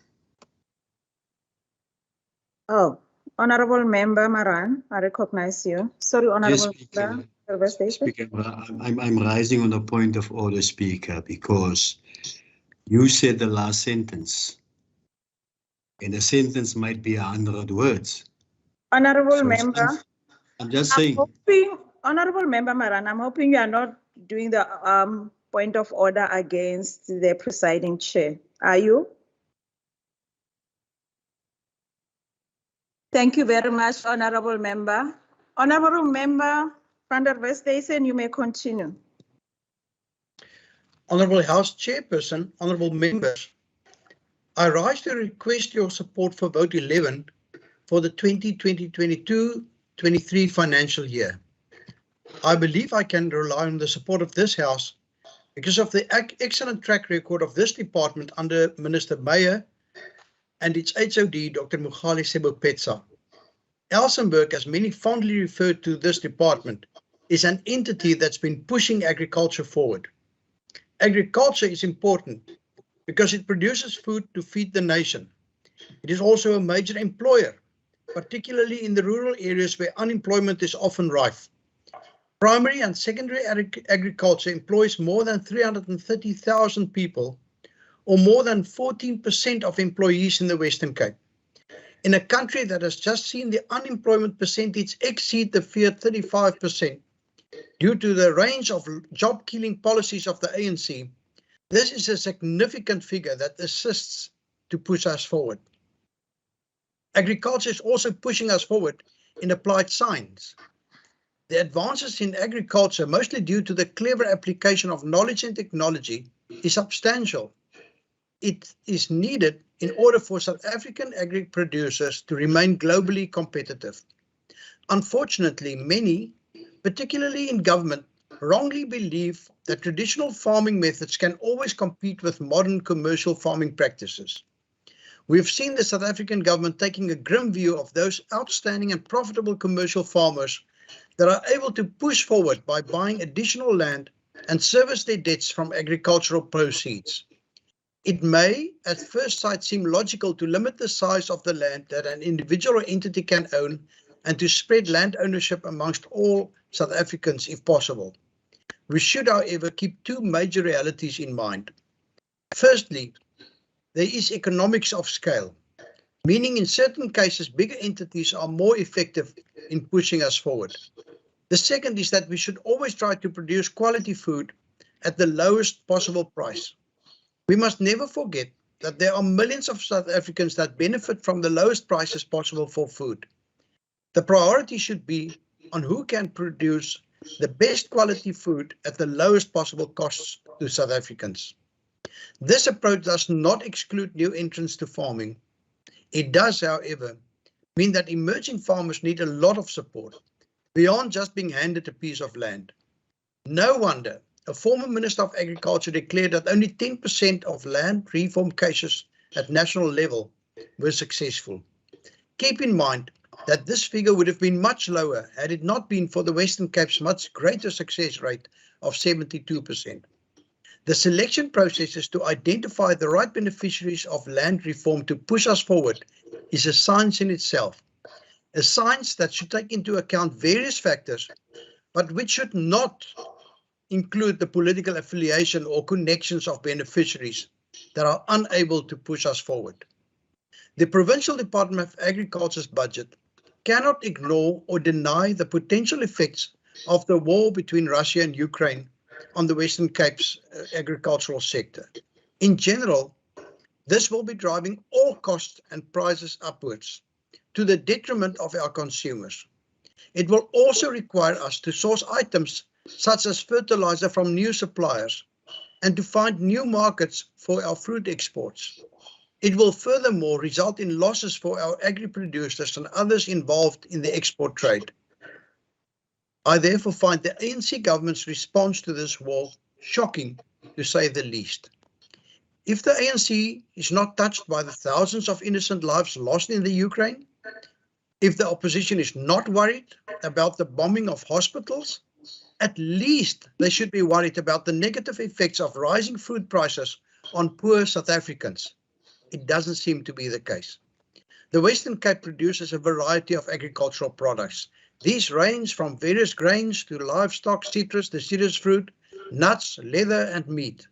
Oh, Honorable Member Maran, I recognize you. Sorry, Honorable Speaker. Member van der Westhuizen. Speaker, I'm rising on a point of order, Speaker, because you said the last sentence, and the sentence might be 100 words. Honorable So Member, I'm just I'm saying. hoping, Honorable Member Maran, I'm hoping you are not doing the point of order against the presiding chair. Are you? Thank you very much, Honorable Member. Honorable Member van der Westhuizen, you may continue. Honorable House Chairperson, honorable members, I rise to request your support for vote 11 for the 2022-23 financial year. I believe I can rely on the support of this House because of the excellent track record of this department under Minister Meyer and its HOD, Dr. Mukhali Sebopetsa. Elsenburg, as many fondly refer to this department, is an entity that's been pushing agriculture forward. Agriculture is important because it produces food to feed the nation. It is also a major employer, particularly in the rural areas where unemployment is often rife. Primary and secondary agriculture employs more than 330,000 people, or more than 14% of employees in the Western Cape. In a country that has just seen the unemployment percentage exceed the feared 35%, due to the range of job-killing policies of the ANC, this is a significant figure that assists to push us forward. Agriculture is also pushing us forward in applied science. The advances in agriculture, mostly due to the clever application of knowledge and technology, is substantial. It is needed in order for South African agri producers to remain globally competitive. Unfortunately, many, particularly in government, wrongly believe that traditional farming methods can always compete with modern commercial farming practices. We have seen the South African government taking a grim view of those outstanding and profitable commercial farmers that are able to push forward by buying additional land and service their debts from agricultural proceeds. It may, at first sight, seem logical to limit the size of the land that an individual or entity can own and to spread land ownership amongst all South Africans if possible. We should, however, keep two major realities in mind. Firstly, there is economics of scale, meaning in certain cases, bigger entities are more effective in pushing us forward. The second is that we should always try to produce quality food at the lowest possible price. We must never forget that there are millions of South Africans that benefit from the lowest prices possible for food. The priority should be on who can produce the best quality food at the lowest possible costs to South Africans. This approach does not exclude new entrants to farming. It does, however, mean that emerging farmers need a lot of support beyond just being handed a piece of land. No wonder a former Minister of Agriculture declared that only 10% of land reform cases at national level were successful. Keep in mind that this figure would have been much lower had it not been for the Western Cape's much greater success rate of 72%. The selection processes to identify the right beneficiaries of land reform to push us forward is a science in itself, a science that should take into account various factors, but which should not include the political affiliation or connections of beneficiaries that are unable to push us forward. The Provincial Department of Agriculture's budget cannot ignore or deny the potential effects of the war between Russia and Ukraine on the Western Cape's agricultural sector. In general, this will be driving all costs and prices upwards to the detriment of our consumers. It will also require us to source items such as fertilizer from new suppliers and to find new markets for our fruit exports. It will furthermore result in losses for our agri-producers and others involved in the export trade. I therefore find the ANC government's response to this war shocking, to say the least. If the ANC is not touched by the thousands of innocent lives lost in the Ukraine, if the opposition is not worried about the bombing of hospitals, at least they should be worried about the negative effects of rising food prices on poor South Africans. It doesn't seem to be the case. The Western Cape produces a variety of agricultural products. These range from various grains to livestock, citrus, deciduous fruit, nuts, leather, and meat.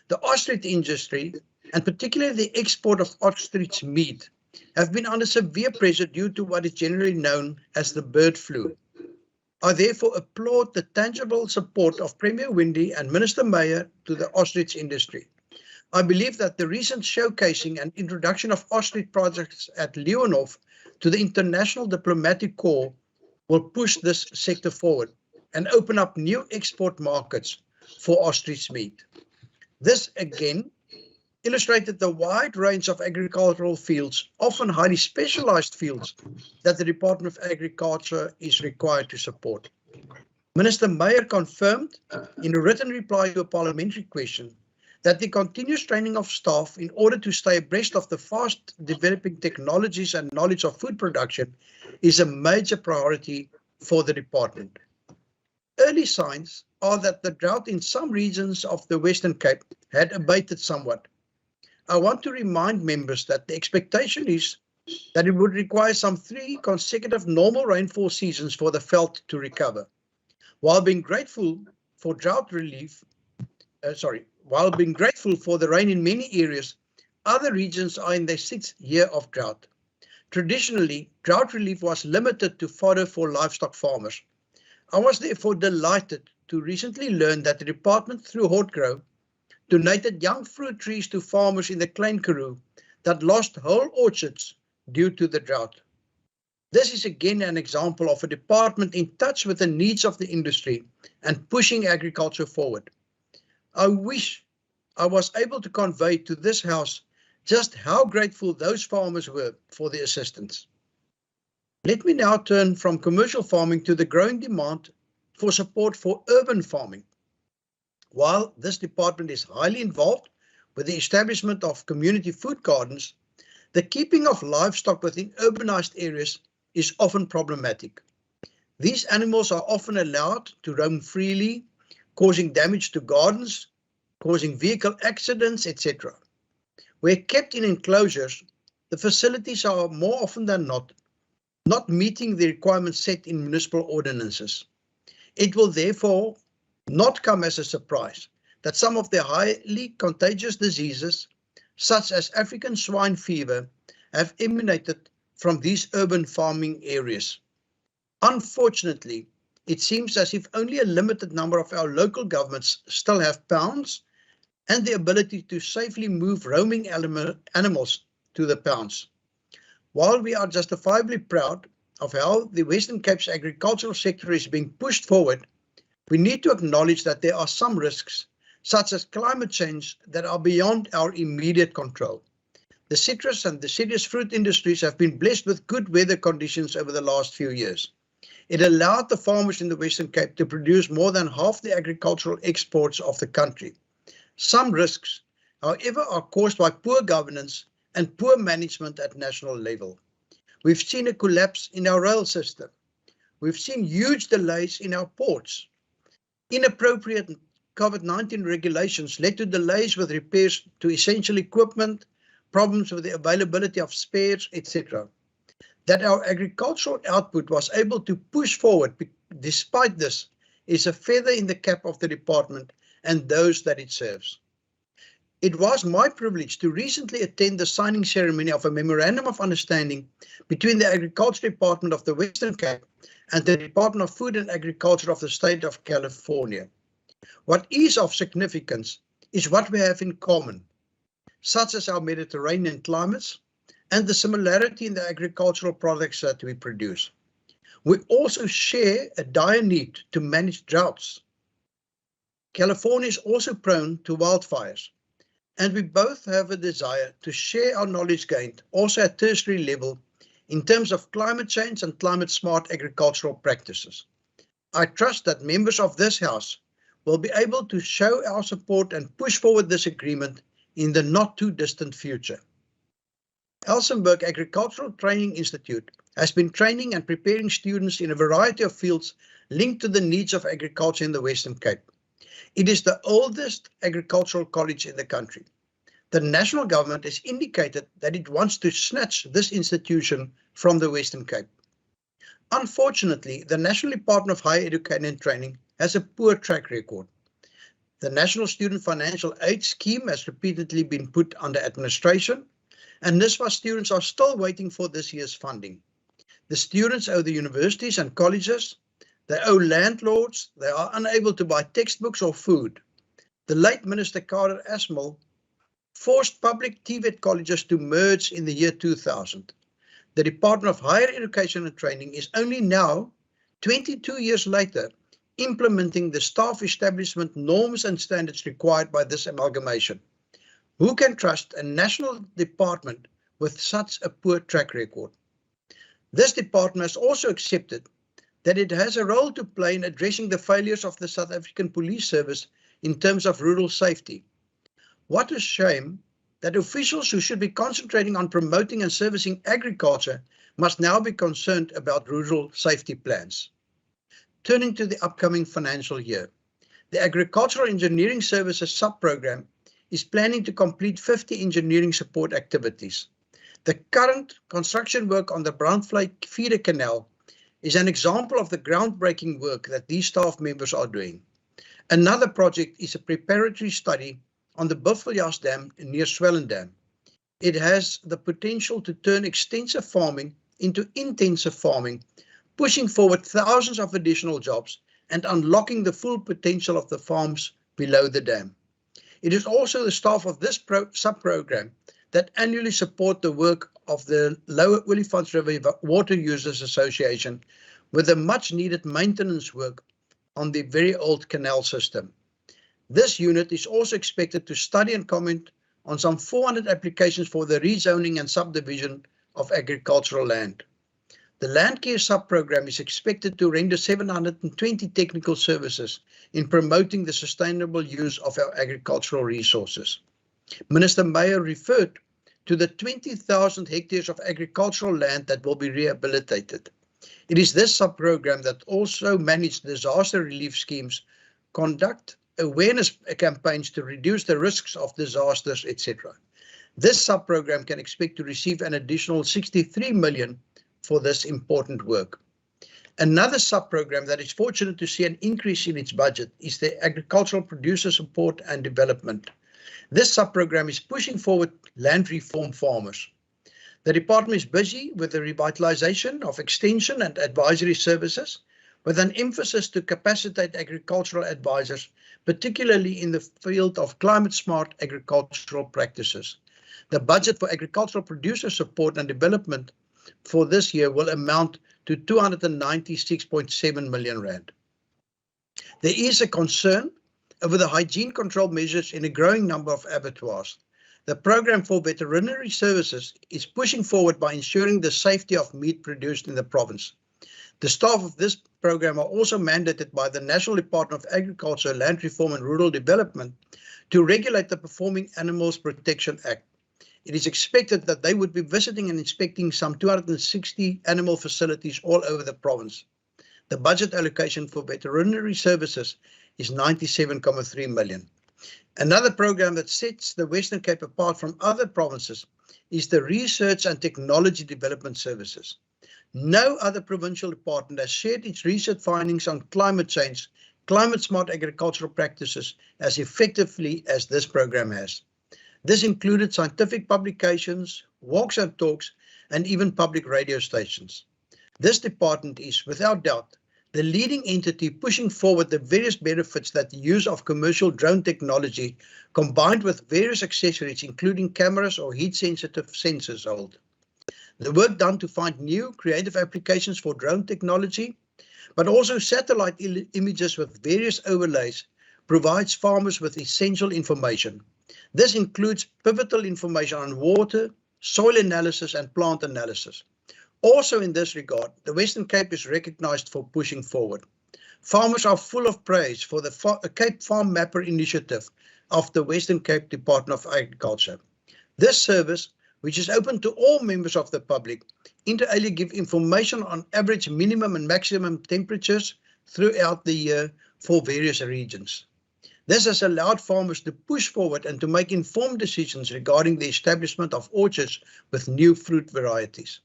The ostrich industry, and particularly the export of ostrich meat, have been under severe pressure due to what is generally known as the bird flu. I therefore applaud the tangible support of Premier Windey and Minister Meyer to the ostrich industry. I believe that the recent showcasing and introduction of ostrich projects at Leonhof to the International Diplomatic Corps will push this sector forward and open up new export markets for ostrich meat. This again illustrated the wide range of agricultural fields, often highly specialized fields, that the Department of Agriculture is required to support. Minister Meyer confirmed in a written reply to a parliamentary question that the continuous training of staff in order to stay abreast of the fast developing technologies and knowledge of food production is a major priority for the department. Early signs are that the drought in some regions of the Western Cape had abated somewhat. I want to remind members that the expectation is that it would require some 3 consecutive normal rainfall seasons for the veld to recover. While being grateful for the rain in many areas, other regions are in their 6th year of drought. Traditionally, drought relief was limited to fodder for livestock farmers. I was therefore delighted to recently learn that the department, through Hortgrow, donated young fruit trees to farmers in the Klein Karoo that lost whole orchards due to the drought. This is again an example of a department in touch with the needs of the industry and pushing agriculture forward. I wish I was able to convey to this House just how grateful those farmers were for the assistance. Let me now turn from commercial farming to the growing demand for support for urban farming. While this department is highly involved with the establishment of community food gardens, the keeping of livestock within urbanized areas is often problematic. These animals are often allowed to roam freely, causing damage to gardens, causing vehicle accidents, etc. Where kept in enclosures, the facilities are more often than not meeting the requirements set in municipal ordinances. It will therefore not come as a surprise that some of the highly contagious diseases, such as African swine fever, have emanated from these urban farming areas. Unfortunately, it seems as if only a limited number of our local governments still have pounds and the ability to safely move roaming animals to the pounds. While we are justifiably proud of how the Western Cape's agricultural sector is being pushed forward, we need to acknowledge that there are some risks, such as climate change, that are beyond our immediate control. The citrus and deciduous fruit industries have been blessed with good weather conditions over the last few years. It allowed the farmers in the Western Cape to produce more than half the agricultural exports of the country. Some risks, however, are caused by poor governance and poor management at national level. We've seen a collapse in our rail system. We've seen huge delays in our ports. Inappropriate COVID-19 regulations led to delays with repairs to essential equipment, problems with the availability of spares, etc. That our agricultural output was able to push forward despite this is a feather in the cap of the department and those that it serves. It was my privilege to recently attend the signing ceremony of a Memorandum of Understanding between the Agriculture Department of the Western Cape and the Department of Food and Agriculture of the state of California. What is of significance is what we have in common, such as our Mediterranean climates and the similarity in the agricultural products that we produce. We also share a dire need to manage droughts. California is also prone to wildfires, and we both have a desire to share our knowledge gained also at tertiary level in terms of climate change and climate smart agricultural practices. I trust that members of this House will be able to show our support and push forward this agreement in the not too distant future. Elsenburg Agricultural Training Institute has been training and preparing students in a variety of fields linked to the needs of agriculture in the Western Cape. It is the oldest agricultural college in the country. The national government has indicated that it wants to snatch this institution from the Western Cape. Unfortunately, the National Department of Higher Education and Training has a poor track record. The National Student Financial Aid Scheme has repeatedly been put under administration, and NSFAS students are still waiting for this year's funding. The students owe the universities and colleges, they owe landlords, they are unable to buy textbooks or food. The late Minister Kader Asmal forced public TVET colleges to merge in the year 2000. The Department of Higher Education and Training is only now, 22 years later, implementing the staff establishment norms and standards required by this amalgamation. Who can trust a national department with such a poor track record? This department has also accepted that it has a role to play in addressing the failures of the South African Police Service in terms of rural safety. What a shame that officials who should be concentrating on promoting and servicing agriculture must now be concerned about rural safety plans. Turning to the upcoming financial year, the Agricultural Engineering Services sub-program is planning to complete 50 engineering support activities. The current construction work on the Brownfly feeder canal is an example of the groundbreaking work that these staff members are doing. Another project is a preparatory study on the Buffelsjaars Dam near Swellendam. It has the potential to turn extensive farming into intensive farming, pushing forward thousands of additional jobs and unlocking the full potential of the farms below the dam. It is also the staff of this sub-program that annually support the work of the Lower Olifants River Water Users Association with the much needed maintenance work on the very old canal system. This unit is also expected to study and comment on some 400 applications for the rezoning and subdivision of agricultural land. The Land Care sub-program is expected to render 720 technical services in promoting the sustainable use of our agricultural resources. Minister Meyer referred to the 20,000 hectares of agricultural land that will be rehabilitated. It is this sub-program that also manages disaster relief schemes, conduct awareness campaigns to reduce the risks of disasters, etc. This sub-program can expect to receive an additional 63 million for this important work. Another sub-program that is fortunate to see an increase in its budget is the Agricultural Producer Support and Development. This sub-program is pushing forward land reform farmers. The department is busy with the revitalization of extension and advisory services, with an emphasis to capacitate agricultural advisors, particularly in the field of climate smart agricultural practices. The budget for agricultural producer support and development for this year will amount to 296.7 million rand. There is a concern over the hygiene control measures in a growing number of abattoirs. The program for veterinary services is pushing forward by ensuring the safety of meat produced in the province. The staff of this program are also mandated by the National Department of Agriculture, Land Reform and Rural Development to regulate the Performing Animals Protection Act. It is expected that they would be visiting and inspecting some 260 animal facilities all over the province. The budget allocation for veterinary services is 97.3 million. Another program that sets the Western Cape apart from other provinces is the Research and Technology Development Services. No other provincial department has shared its research findings on climate change, climate smart agricultural practices as effectively as this program has. This included scientific publications, walks and talks, and even public radio stations. This department is, without doubt, the leading entity pushing forward the various benefits that the use of commercial drone technology combined with various accessories, including cameras or heat-sensitive sensors, hold. The work done to find new creative applications for drone technology, but also satellite images with various overlays, provides farmers with essential information. This includes pivotal information on water, soil analysis and plant analysis. Also in this regard, the Western Cape is recognized for pushing forward. Farmers are full of praise for the Cape Farm Mapper initiative of the Western Cape Department of Agriculture. This service, which is open to all members of the public, inter alia give information on average minimum and maximum temperatures throughout the year for various regions. This has allowed farmers to push forward and to make informed decisions regarding the establishment of orchards with new fruit varieties.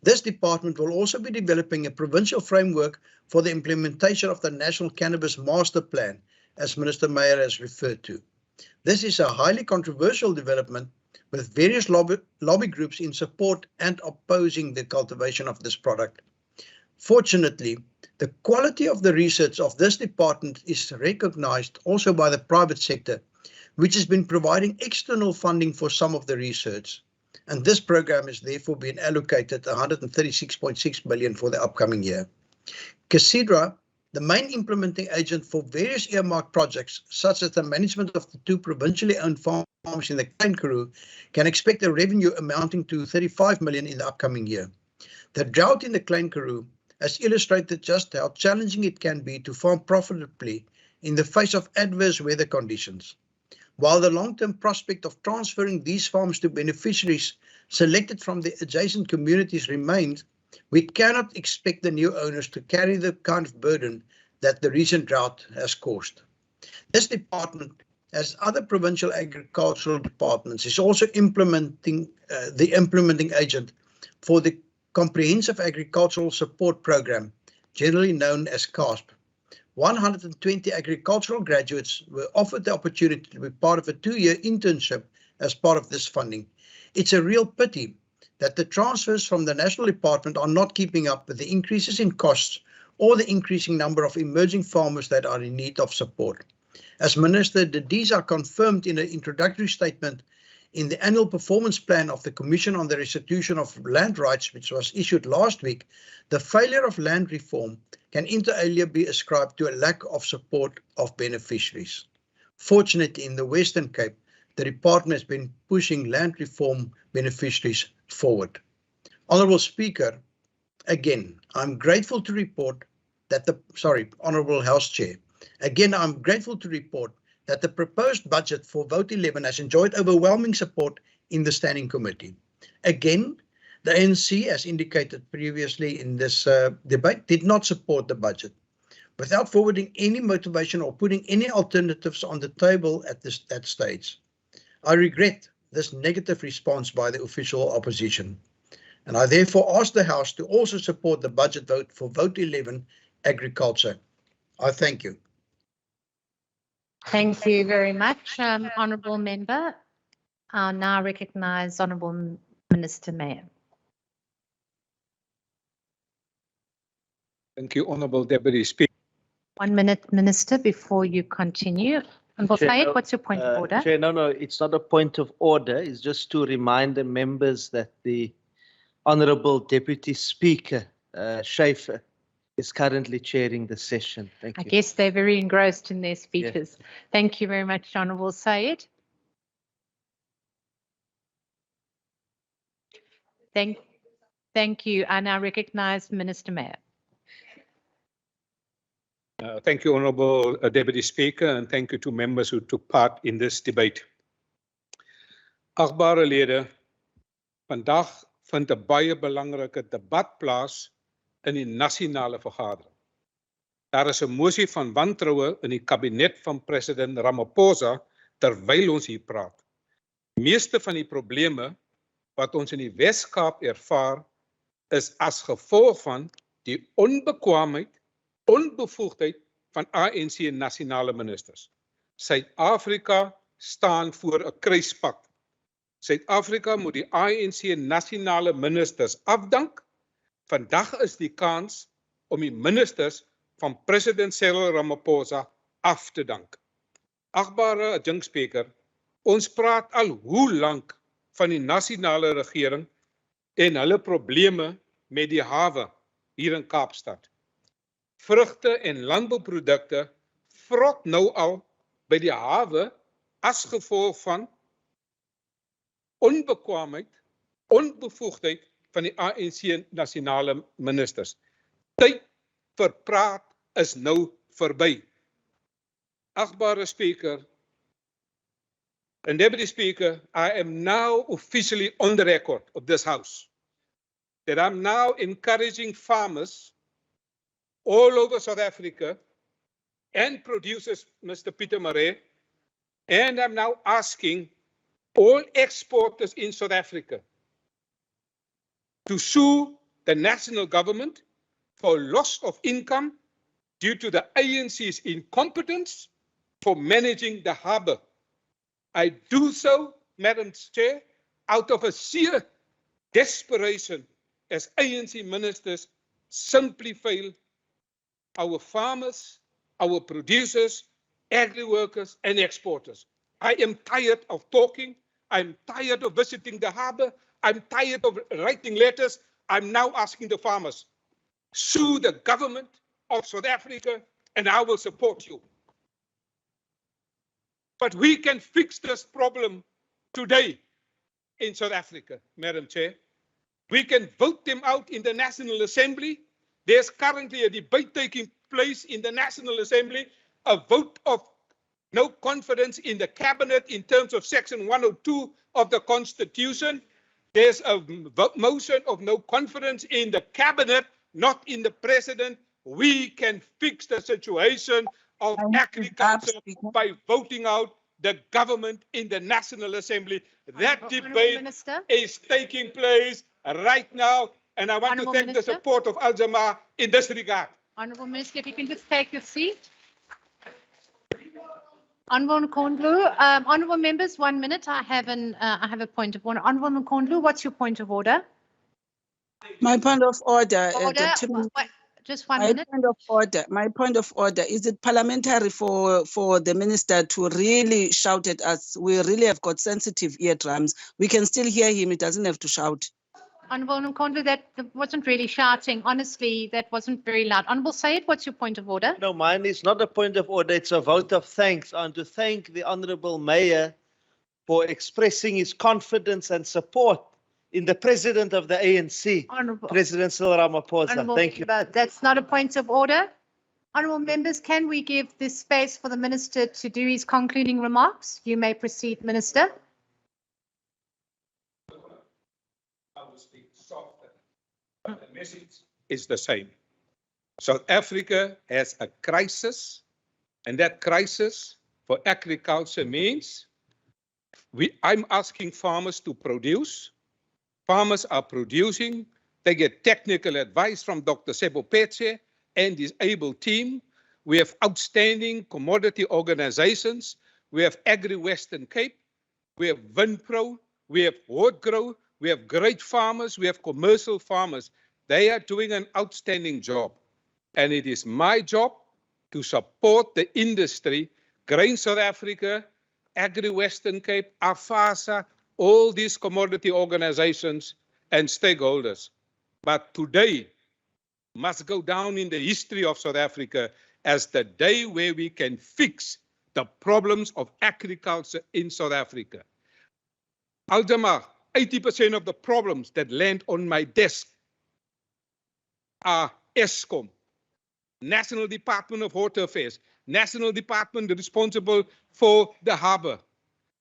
This department will also be developing a provincial framework for the implementation of the National Cannabis Master Plan, as Minister Meyer has referred to. This is a highly controversial development, with various lobby groups in support and opposing the cultivation of this product. Fortunately, the quality of the research of this department is recognized also by the private sector, which has been providing external funding for some of the research. And this program is therefore being allocated 136.6 million for the upcoming year. CACIDRA, the main implementing agent for various earmarked projects, such as the management of the 2 provincially owned farms in the Klein Karoo, can expect a revenue amounting to 35 million in the upcoming year. The drought in the Klein Karoo has illustrated just how challenging it can be to farm profitably in the face of adverse weather conditions. While the long-term prospect of transferring these farms to beneficiaries selected from the adjacent communities remains, we cannot expect the new owners to carry the kind of burden that the recent drought has caused. This department, as other provincial agricultural departments, is also the implementing agent for the Comprehensive Agricultural Support Program, generally known as CASP. 120 agricultural graduates were offered the opportunity to be part of a 2-year internship as part of this funding. It's a real pity that the transfers from the national department are not keeping up with the increases in costs or the increasing number of emerging farmers that are in need of support. As Minister De Diza confirmed in an introductory statement in the annual performance plan of the Commission on the Restitution of Land Rights, which was issued last week, the failure of land reform can inter alia be ascribed to a lack of support of beneficiaries. Fortunately, in the Western Cape, the department has been pushing land reform beneficiaries forward. Honourable Speaker, again, I'm grateful to report that Honourable House Chair, again, I'm grateful to report that the proposed budget for Vote 11 has enjoyed overwhelming support in the Standing Committee. Again, the ANC, as indicated previously in this debate, did not support the budget, without forwarding any motivation or putting any alternatives on the table at that stage. I regret this negative response by the official opposition, and I therefore ask the House to also support the budget vote for Vote 11 Agriculture. I thank you. Thank you very much, Honourable Member. I'll now recognise Honourable Minister Meyer. Thank you, Honourable Deputy Speaker. 1 minute, Minister, before you continue. Honourable Syed, what's your point of order? Chair, no, it's not a point of order. It's just to remind the members that the Honourable Deputy Speaker, Schaefer, is currently chairing the session. Thank you. I guess they're very engrossed in their speeches. Yes. Thank you very much, Honourable Syed. Thank you. I now recognise Minister Meyer. Thank you, Honourable Deputy Speaker, and thank you to members who took part in this debate. Agbare lede, vandag vind 'n baie belangrike debat plaas in die nasionale vergadering. Daar is 'n mosie van wantroue in die kabinet van president Ramaphosa terwyl ons hier praat. Meeste van die probleme wat ons in die Wes-Kaap ervaar is as gevolg van die onbekwaamheid, onbevoegdheid van ANC nasionale ministers. Suid-Afrika staan voor 'n kruispunt. Suid-Afrika moet die ANC nasionale ministers afdank. Vandag is die kans om die ministers van president Cyril Ramaphosa af te dank. Agbare adjunkspreker, ons praat al hoe lank van die nasionale regering en hulle probleme met die hawe hier in Kaapstad. Vrugte en landbouprodukte vrot nou al by die hawe as gevolg van onbekwaamheid, onbevoegdheid van die ANC nasionale ministers. Tyd vir praat is nou verby. Agbare Speaker and Deputy Speaker, I am now officially on the record of this House that I'm now encouraging farmers all over South Africa and producers, Mr. Peter Murray, and I'm now asking all exporters in South Africa to sue the national government for loss of income due to the ANC's incompetence for managing the harbour. I do so, Madam Chair, out of a sheer desperation as ANC ministers simply fail our farmers, our producers, agri-workers and exporters. I am tired of talking. I'm tired of visiting the harbour. I'm tired of writing letters. I'm now asking the farmers, sue the government of South Africa and I will support you. But we can fix this problem today in South Africa, Madam Chair. We can vote them out in the National Assembly. There's currently a debate taking place in the National Assembly, a vote of no confidence in the cabinet in terms of Section 102 of the Constitution. There's a motion of no confidence in the cabinet, not in the president. We can fix the situation of agriculture by voting out the government in the National Assembly. That debate is taking place right now, and I want to thank the support of Al-Jama in this regard. Honourable Minister, if you can just take your seat. Honourable Nkondlu, honourable members, 1 minute. I have a point of order. Honourable Nkondlu, what's your point of order? My point of order. Just 1 my minute. point of order. My point of order. Is it parliamentary for the minister to really shout at us? We really have got sensitive eardrums. We can still hear him. He doesn't have to shout. Honourable Nkondlu, that wasn't really shouting. Honestly, that wasn't very loud. Honourable Said, what's your point of order? No, mine is not a point of order. It's a vote of thanks. I want to thank the Honourable Meyer for expressing his confidence and support in the President of the ANC, Honourable. President Cyril Ramaphosa. Honourable Thank you. member, that's not a point of order. Honourable members, can we give this space for the minister to do his concluding remarks? You may proceed, Minister. I will speak softer, but the message is the same. South Africa has a crisis, and that crisis for agriculture means I'm asking farmers to produce. Farmers are producing. They get technical advice from Dr. Sebo Petse and his able team. We have outstanding commodity organizations. We have Agri-Western Cape. We have Winpro. We have Hoortgrow. We have great farmers. We have commercial farmers. They are doing an outstanding job. And it is my job to support the industry, Grain South Africa, Agri-Western Cape, AFASA, all these commodity organizations and stakeholders. But today must go down in the history of South Africa as the day where we can fix the problems of agriculture in South Africa. Al-Jama, 80% of the problems that land on my desk are ESCOM, National Department of Water Affairs, National Department responsible for the harbour.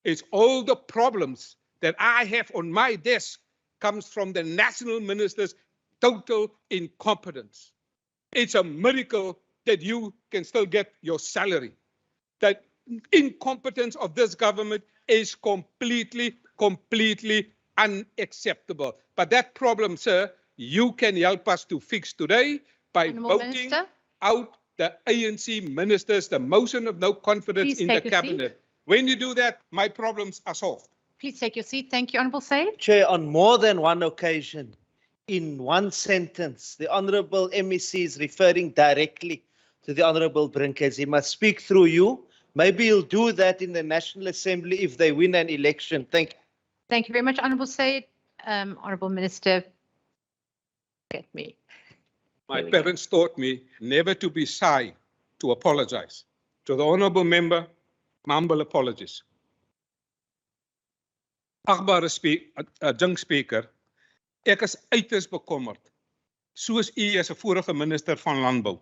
It's all the problems that I have on my desk comes from the national minister's total incompetence. It's a miracle that you can still get your salary. The incompetence of this government is completely unacceptable. But that problem, sir, you can help us to fix today by voting out the ANC ministers, the motion of no confidence in the cabinet. When you do that, my problems are solved. Please take your seat. Thank you, Honourable Said. Chair, on more than one occasion, in one sentence, the Honourable MEC is referring directly to the Honourable Brinkers. He must speak through you. Maybe he'll do that in the National Assembly if they win an election. Thank you. Thank you very much, Honourable Said. Honourable Minister, get me. My parents taught me never to be shy to apologize. To the honourable member, My humble apologies. Agbare junk speaker, ek is uiters bekommerd, soos u as 'n vorige minister van Landbou,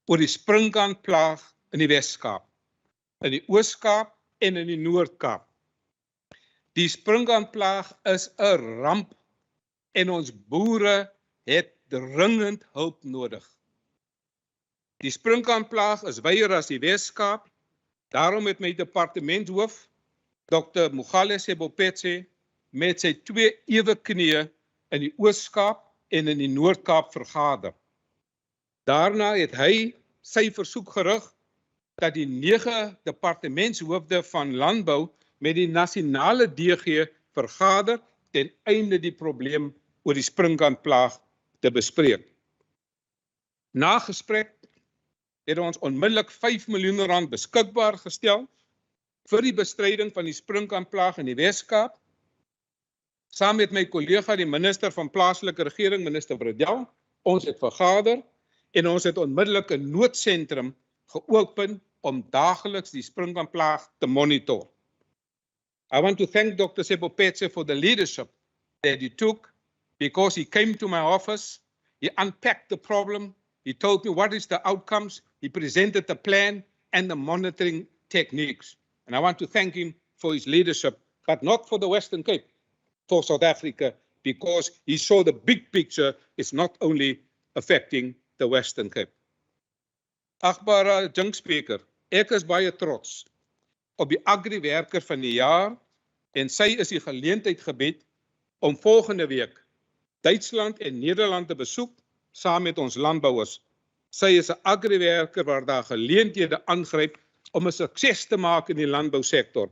oor die sprinkaanplaag in die Wes-Kaap, in die Oos-Kaap en in die Noord-Kaap. Die sprinkaanplaag is 'n ramp en ons boere het dringend hulp nodig. Die sprinkaanplaag is wyer as die Wes-Kaap, daarom het my departementshoof, Dr. Mogale Sebopetse, met sy 2 ewe knieë in die Oos-Kaap en in die Noord-Kaap vergader. Daarna het hy sy versoek gerig dat die 9 departementshoofde van landbou met die nasionale DG vergader ten einde die probleem oor die sprinkaanplaag te bespreek. Na gesprek het ons onmiddellik R5 miljoen beskikbaar gestel vir die bestryding van die sprinkaanplaag in die Wes-Kaap. Saam met my kollega die minister van plaaslike regering, minister Bredel, ons het vergader en ons het onmiddellik 'n noodsentrum geopen om daagliks die sprinkaanplaag te monitor. I want to thank Dr. Sebopetse for the leadership that he took, because he came to my office, he unpacked the problem, he told me what is the outcomes, he presented the plan and the monitoring techniques. And I want to thank him for his leadership, but not for the Western Cape, for South Africa, because he saw the big picture is not only affecting the Western Cape. Agbare junk speaker, ek is baie trots op die agri-werker van die jaar en sy is die geleentheid gebied om volgende week Duitsland en Nederland te besoek saam met ons landbouers. Sy is 'n agri-werker waar daar geleenthede aangryp om 'n sukses te maak in die landbousektor.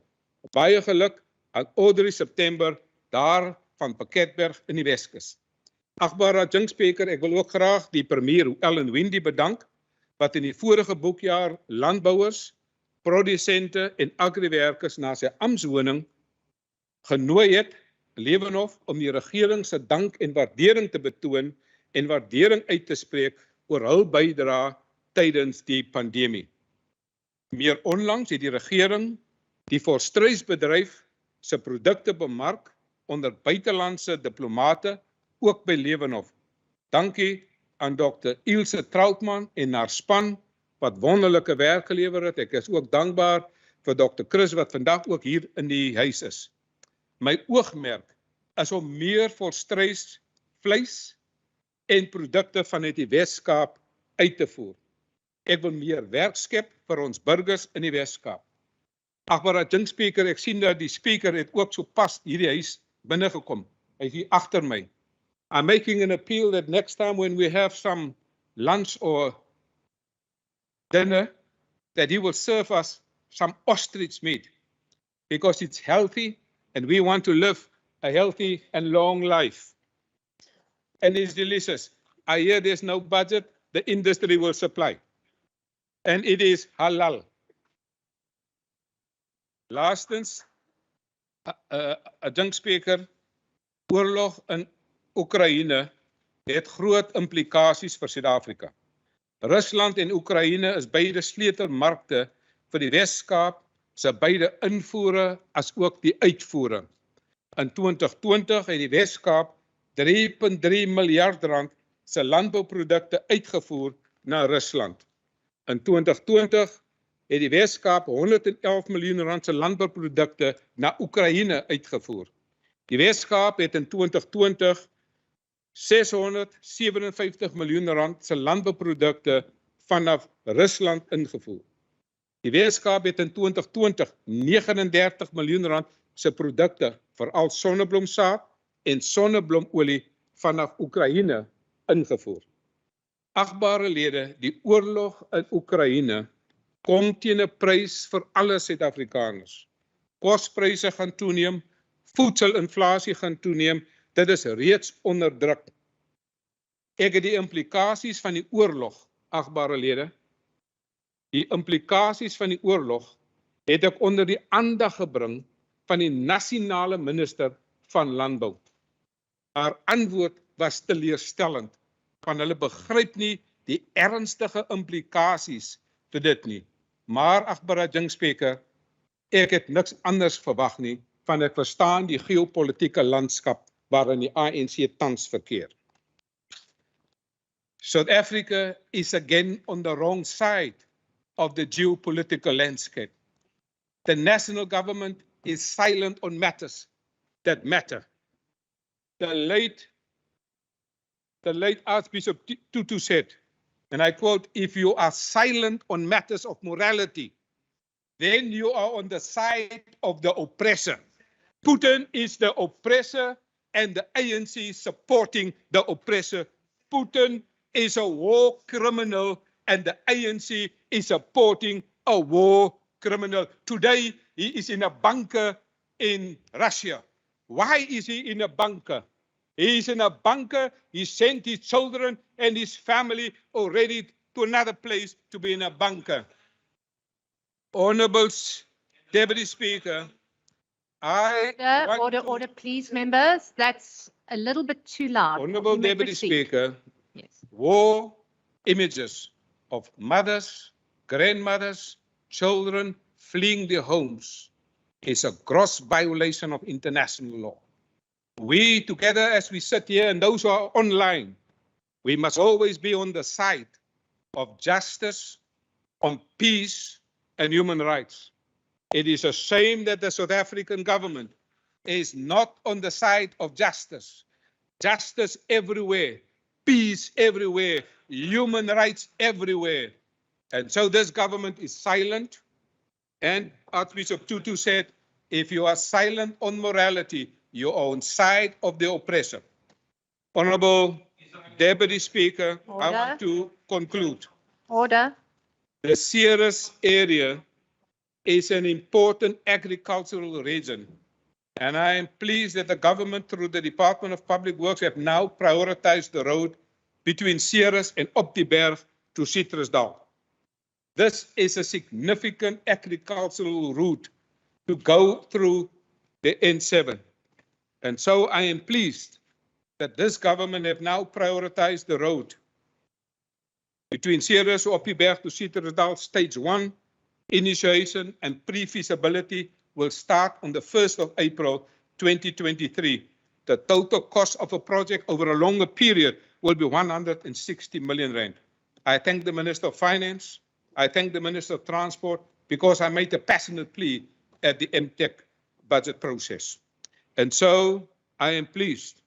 Baie geluk aan Audrey September daar van Pakketberg in die Weskus. Agbare junk speaker, ek wil ook graag die premier Ellen Windy bedank wat in die vorige boekjaar landbouers, produsente en agri-werkers na sy amptswoning genooi het, Lewenhof, om die regering se dank en waardering te betoon en waardering uit te spreek oor hul bydrae tydens die pandemie. Meer onlangs het die regering die volstruisbedryf se produkte bemark onder buitelandse diplomate ook by Lewenhof. Dankie aan Dr. Ilse Trautman en haar span wat wonderlike werk gelewer het. Ek is ook dankbaar vir Dr. Chris wat vandag ook hier in die huis is. My oogmerk is om meer volstruis, vleis en produkte vanuit die Wes-Kaap uit te voer. Ek wil meer werk skep vir ons burgers in die Wes-Kaap. Agbare junk speaker, ek sien dat die speaker het ook so pas hierdie huis binnegekom. Hy is hier agter my. I'm making an appeal that next time when we have some lunch or dinner, that he will serve us some ostrich meat, because it's healthy and we want to live a healthy and long life. And it's delicious. I hear there's no budget, the industry will supply. And it is halal. Laastens, a junk speaker, oorlog in Oekraïne het groot implikasies vir Suid-Afrika. Rusland en Oekraïne is beide sleutelmarkte vir die Wes-Kaap se beide invoere as ook die uitvoere. In 2020 het die Wes-Kaap R3.3 miljard se landbouprodukte uitgevoer na Rusland. In 2020 het die Wes-Kaap R111 miljoen se landbouprodukte na Oekraïne uitgevoer. Die Wes-Kaap het in 2020 R657 miljoen se landbouprodukte vanaf Rusland ingevoer. Die Wes-Kaap het in 2020 R39 miljoen se produkte, veral sonneblomsaad en sonneblomolie vanaf Oekraïne ingevoer. Agbare lede, die oorlog in Oekraïne kom teen 'n prys vir alle Suid-Afrikaners. Kospryse gaan toeneem, voedselinflasie gaan toeneem, dit is reeds onder druk. Ek het die implikasies van die oorlog, agbare lede, die implikasies van die oorlog het ek onder die aandag gebring van die nasionale minister van Landbou. Haar antwoord was teleurstellend, van hulle begryp nie die ernstige implikasies vir dit nie. Maar agbare junk speaker, Ek het niks anders verwag nie, van ek verstaan die geopolitiese landskap waarin die ANC tans verkeer. South Africa is again on the wrong side of the geopolitical landscape. The national government is silent on matters that matter. The late Archbishop Tutu said, and I quote, "If you are silent on matters of morality, then you are on the side of the oppressor." Putin is the oppressor and the ANC is supporting the oppressor. Putin is a war criminal and the ANC is supporting a war criminal. Today, he is in a bunker in Russia. Why is he in a bunker? He is in a bunker. He sent his children and his family already to another place to be in a bunker. Honorable Deputy Speaker, Order, please, members. That's a little bit too loud. Honorable You may Deputy proceed. Speaker, Yes. war images of mothers, grandmothers, children fleeing their homes is a gross violation of international law. We together, as we sit here, and those who are online, we must always be on the side of justice, on peace and human rights. It is a shame that the South African government is not on the side of justice. Justice everywhere, peace everywhere, human rights everywhere. And so this government is silent. And Archbishop Tutu said, if you are silent on morality, you are on side of the oppressor. Honorable Deputy Speaker, I want to conclude. Order. The Ceres area is an important agricultural region. And I am pleased that the government, through the Department of Public Works, have now prioritized the road between Ceres and Optiberg to Citrusdal. This is a significant agricultural route to go through the N7. And so I am pleased that this government have now prioritized the road between Ceres, Optiberg to Citrusdal. Stage 1 initiation and pre-feasibility will start on the 1st of April 2023. The total cost of a project over a longer period will be 160 million rand. I thank the Minister of Finance. I thank the Minister of Transport because I made a passionate plea at the MTech budget process. And so I am pleased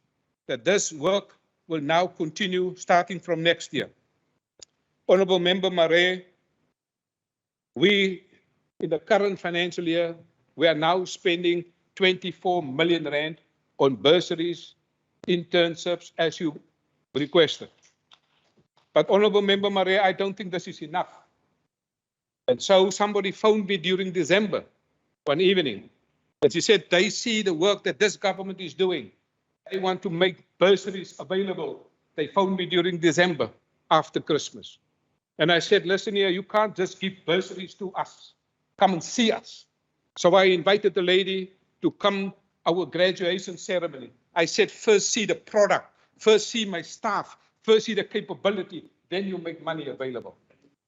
that this work will now continue starting from next year. Honorable Member Meyer, we, in the current financial year, we are now spending 24 million rand on bursaries, internships, as you requested. But Honorable Member Meyer, I don't think this is enough. And so somebody phoned me during December, one evening, and she said they see the work that this government is doing. They want to make bursaries available. They phoned me during December after Christmas. And I said, listen here, you can't just give bursaries to us. Come and see us. So I invited the lady to come our graduation ceremony. I said, first see the product, first see my staff, first see the capability, then you make money available.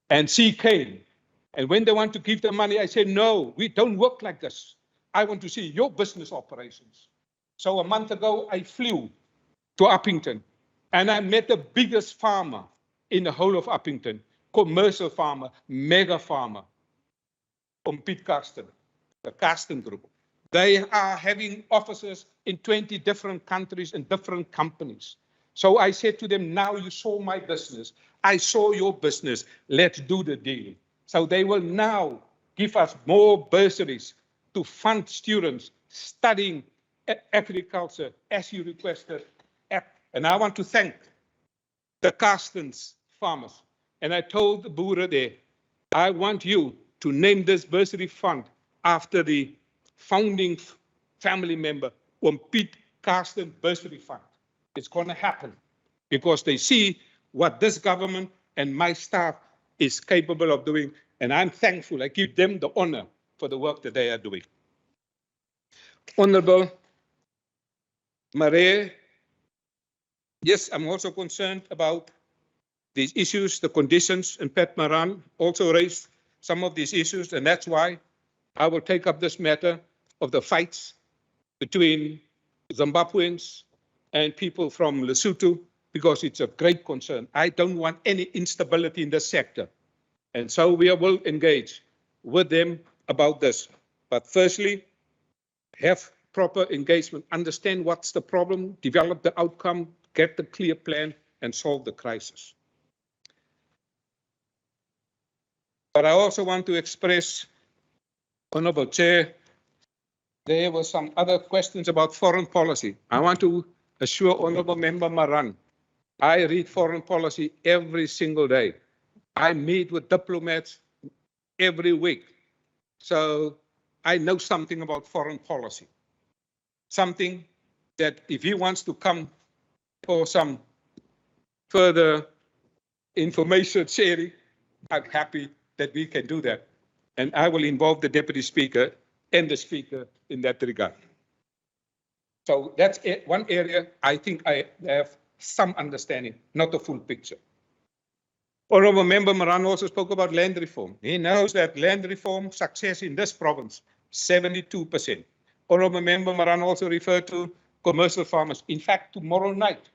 And she came. And when they want to give the money, I said, no, we don't work like this. I want to see your business operations. So a month ago, I flew to Uppington and I met the biggest farmer in the whole of Uppington, commercial farmer, mega farmer, Piet Karsten, the Karsten Group. They are having offices in 20 different countries and different companies. So I said to them, now you saw my business. I saw your business. Let's do the deal. So they will now give us more bursaries to fund students studying agriculture as you requested. And I want to thank the Karstens farmers. And I told the boere there, I want you to name this bursary fund after the founding family member, Piet Karsten Bursary Fund. It's going to happen because they see what this government and my staff is capable of doing. And I'm thankful. I give them the honor for the work that they are doing. Honorable Meyer, yes, I'm also concerned about these issues, the conditions, and Pat Maran also raised some of these issues, and that's why I will take up this matter of the fights between Zimbabweans and people from Lesotho because it's a great concern. I don't want any instability in this sector. And so we will engage with them about this. But firstly, have proper engagement, understand what's the problem, develop the outcome, get the clear plan, and solve the crisis. But I also want to express, Honorable Chair, there were some other questions about foreign policy. I want to assure Honorable Member Maran, I read foreign policy every single day. I meet with diplomats every week. So I know something about foreign policy. Something that if he wants to come for some further information sharing, I'm happy that we can do that. And I will involve the Deputy Speaker and the Speaker in that regard. So that's one area I think I have some understanding, not a full picture. Honourable Member Maran also spoke about land reform. He knows that land reform success in this province, 72%. Honourable Member Maran also referred to commercial farmers. In fact, tomorrow night,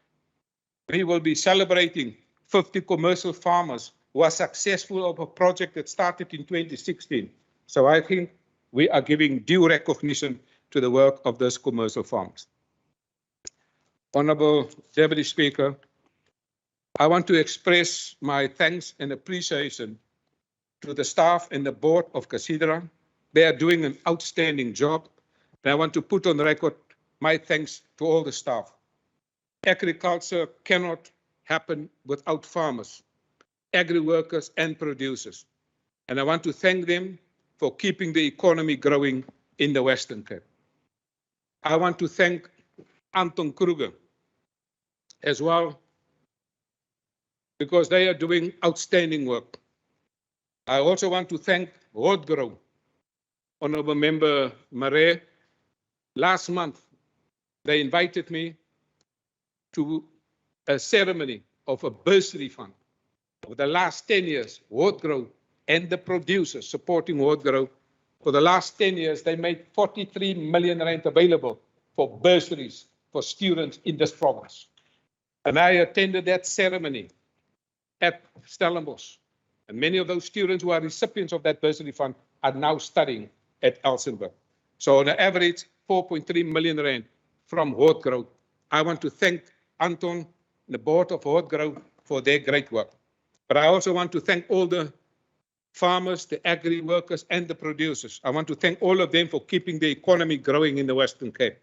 we will be celebrating 50 commercial farmers who are successful of a project that started in 2016. So I think we are giving due recognition to the work of those commercial farmers. Honourable Deputy Speaker, I want to express my thanks and appreciation to the staff and the board of Casidra. They are doing an outstanding job. And I want to put on the record my thanks to all the staff. Agriculture cannot happen without farmers, agri-workers and producers. And I want to thank them for keeping the economy growing in the Western Cape. I want to thank Anton Kruger as well, because they are doing outstanding work. I also want to thank Hoodgrow, Honourable Member Meyer. Last month, they invited me to a ceremony of a bursary fund. For the last 10 years, Hoodgrow and the producers supporting Hoodgrow, for the last 10 years, they made 43 million rand available for bursaries for students in this province. And I attended that ceremony at Stellenbosch. And many of those students who are recipients of that bursary fund are now studying at Elsenburg. So on average, 4.3 million rand from Hoodgrow. I want to thank Anton and the board of Hoodgrow for their great work. But I also want to thank all the farmers, the agri-workers, and the producers. I want to thank all of them for keeping the economy growing in the Western Cape.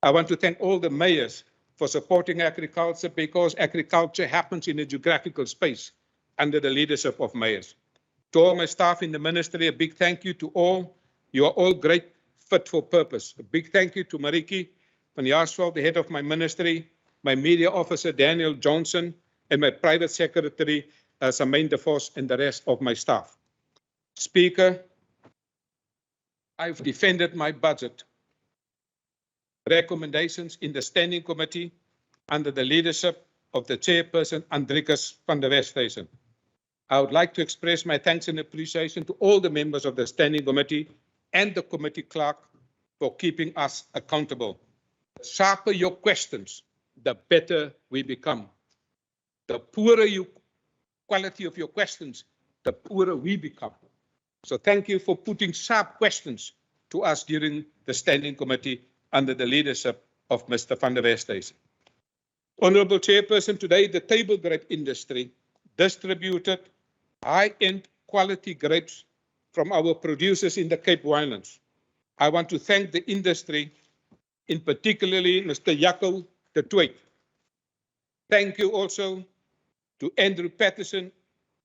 I want to thank all the mayors for supporting agriculture, because agriculture happens in a geographical space under the leadership of mayors. To all my staff in the ministry, a big thank you to all. You are all great, fit for purpose. A big thank you to Mariki van Jaarsveld, the head of my ministry, my media officer, Daniel Johnson, and my private secretary, Samain de Vos, and the rest of my staff. Speaker, I've defended my budget recommendations in the Standing Committee under the leadership of the Chairperson, Andrikus van der Westhuizen. I would like to express my thanks and appreciation to all the members of the Standing Committee and the committee clerk for keeping us accountable. The sharper your questions, the better we become. The poorer quality of your questions, the poorer we become. So thank you for putting sharp questions to us during the Standing Committee under the leadership of Mr. van der Westhuizen. Honourable Chairperson, today the table grape industry distributed high-end quality grapes from our producers in the Cape Winelands. I want to thank the industry, in particularly Mr. Jaco de Toits. Thank you also to Andrew Patterson,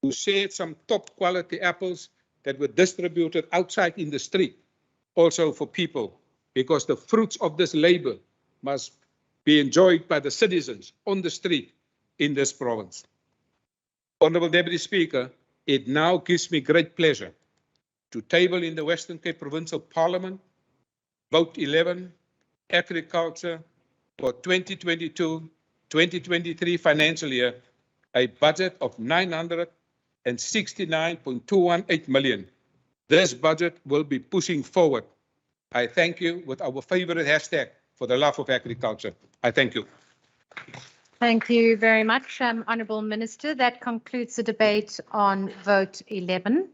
who shared some top quality apples that were distributed outside in the street, also for people, because the fruits of this labor must be enjoyed by the citizens on the street in this province. Honourable Deputy Speaker, it now gives me great pleasure to table in the Western Cape Provincial Parliament, Vote 11, Agriculture for 2022-2023 financial year, a budget of 969.218 million, This budget will be pushing forward. I thank you with our favorite hashtag for the love of agriculture. I thank you. Thank you very much, Honourable Minister. That concludes the debate on vote 11.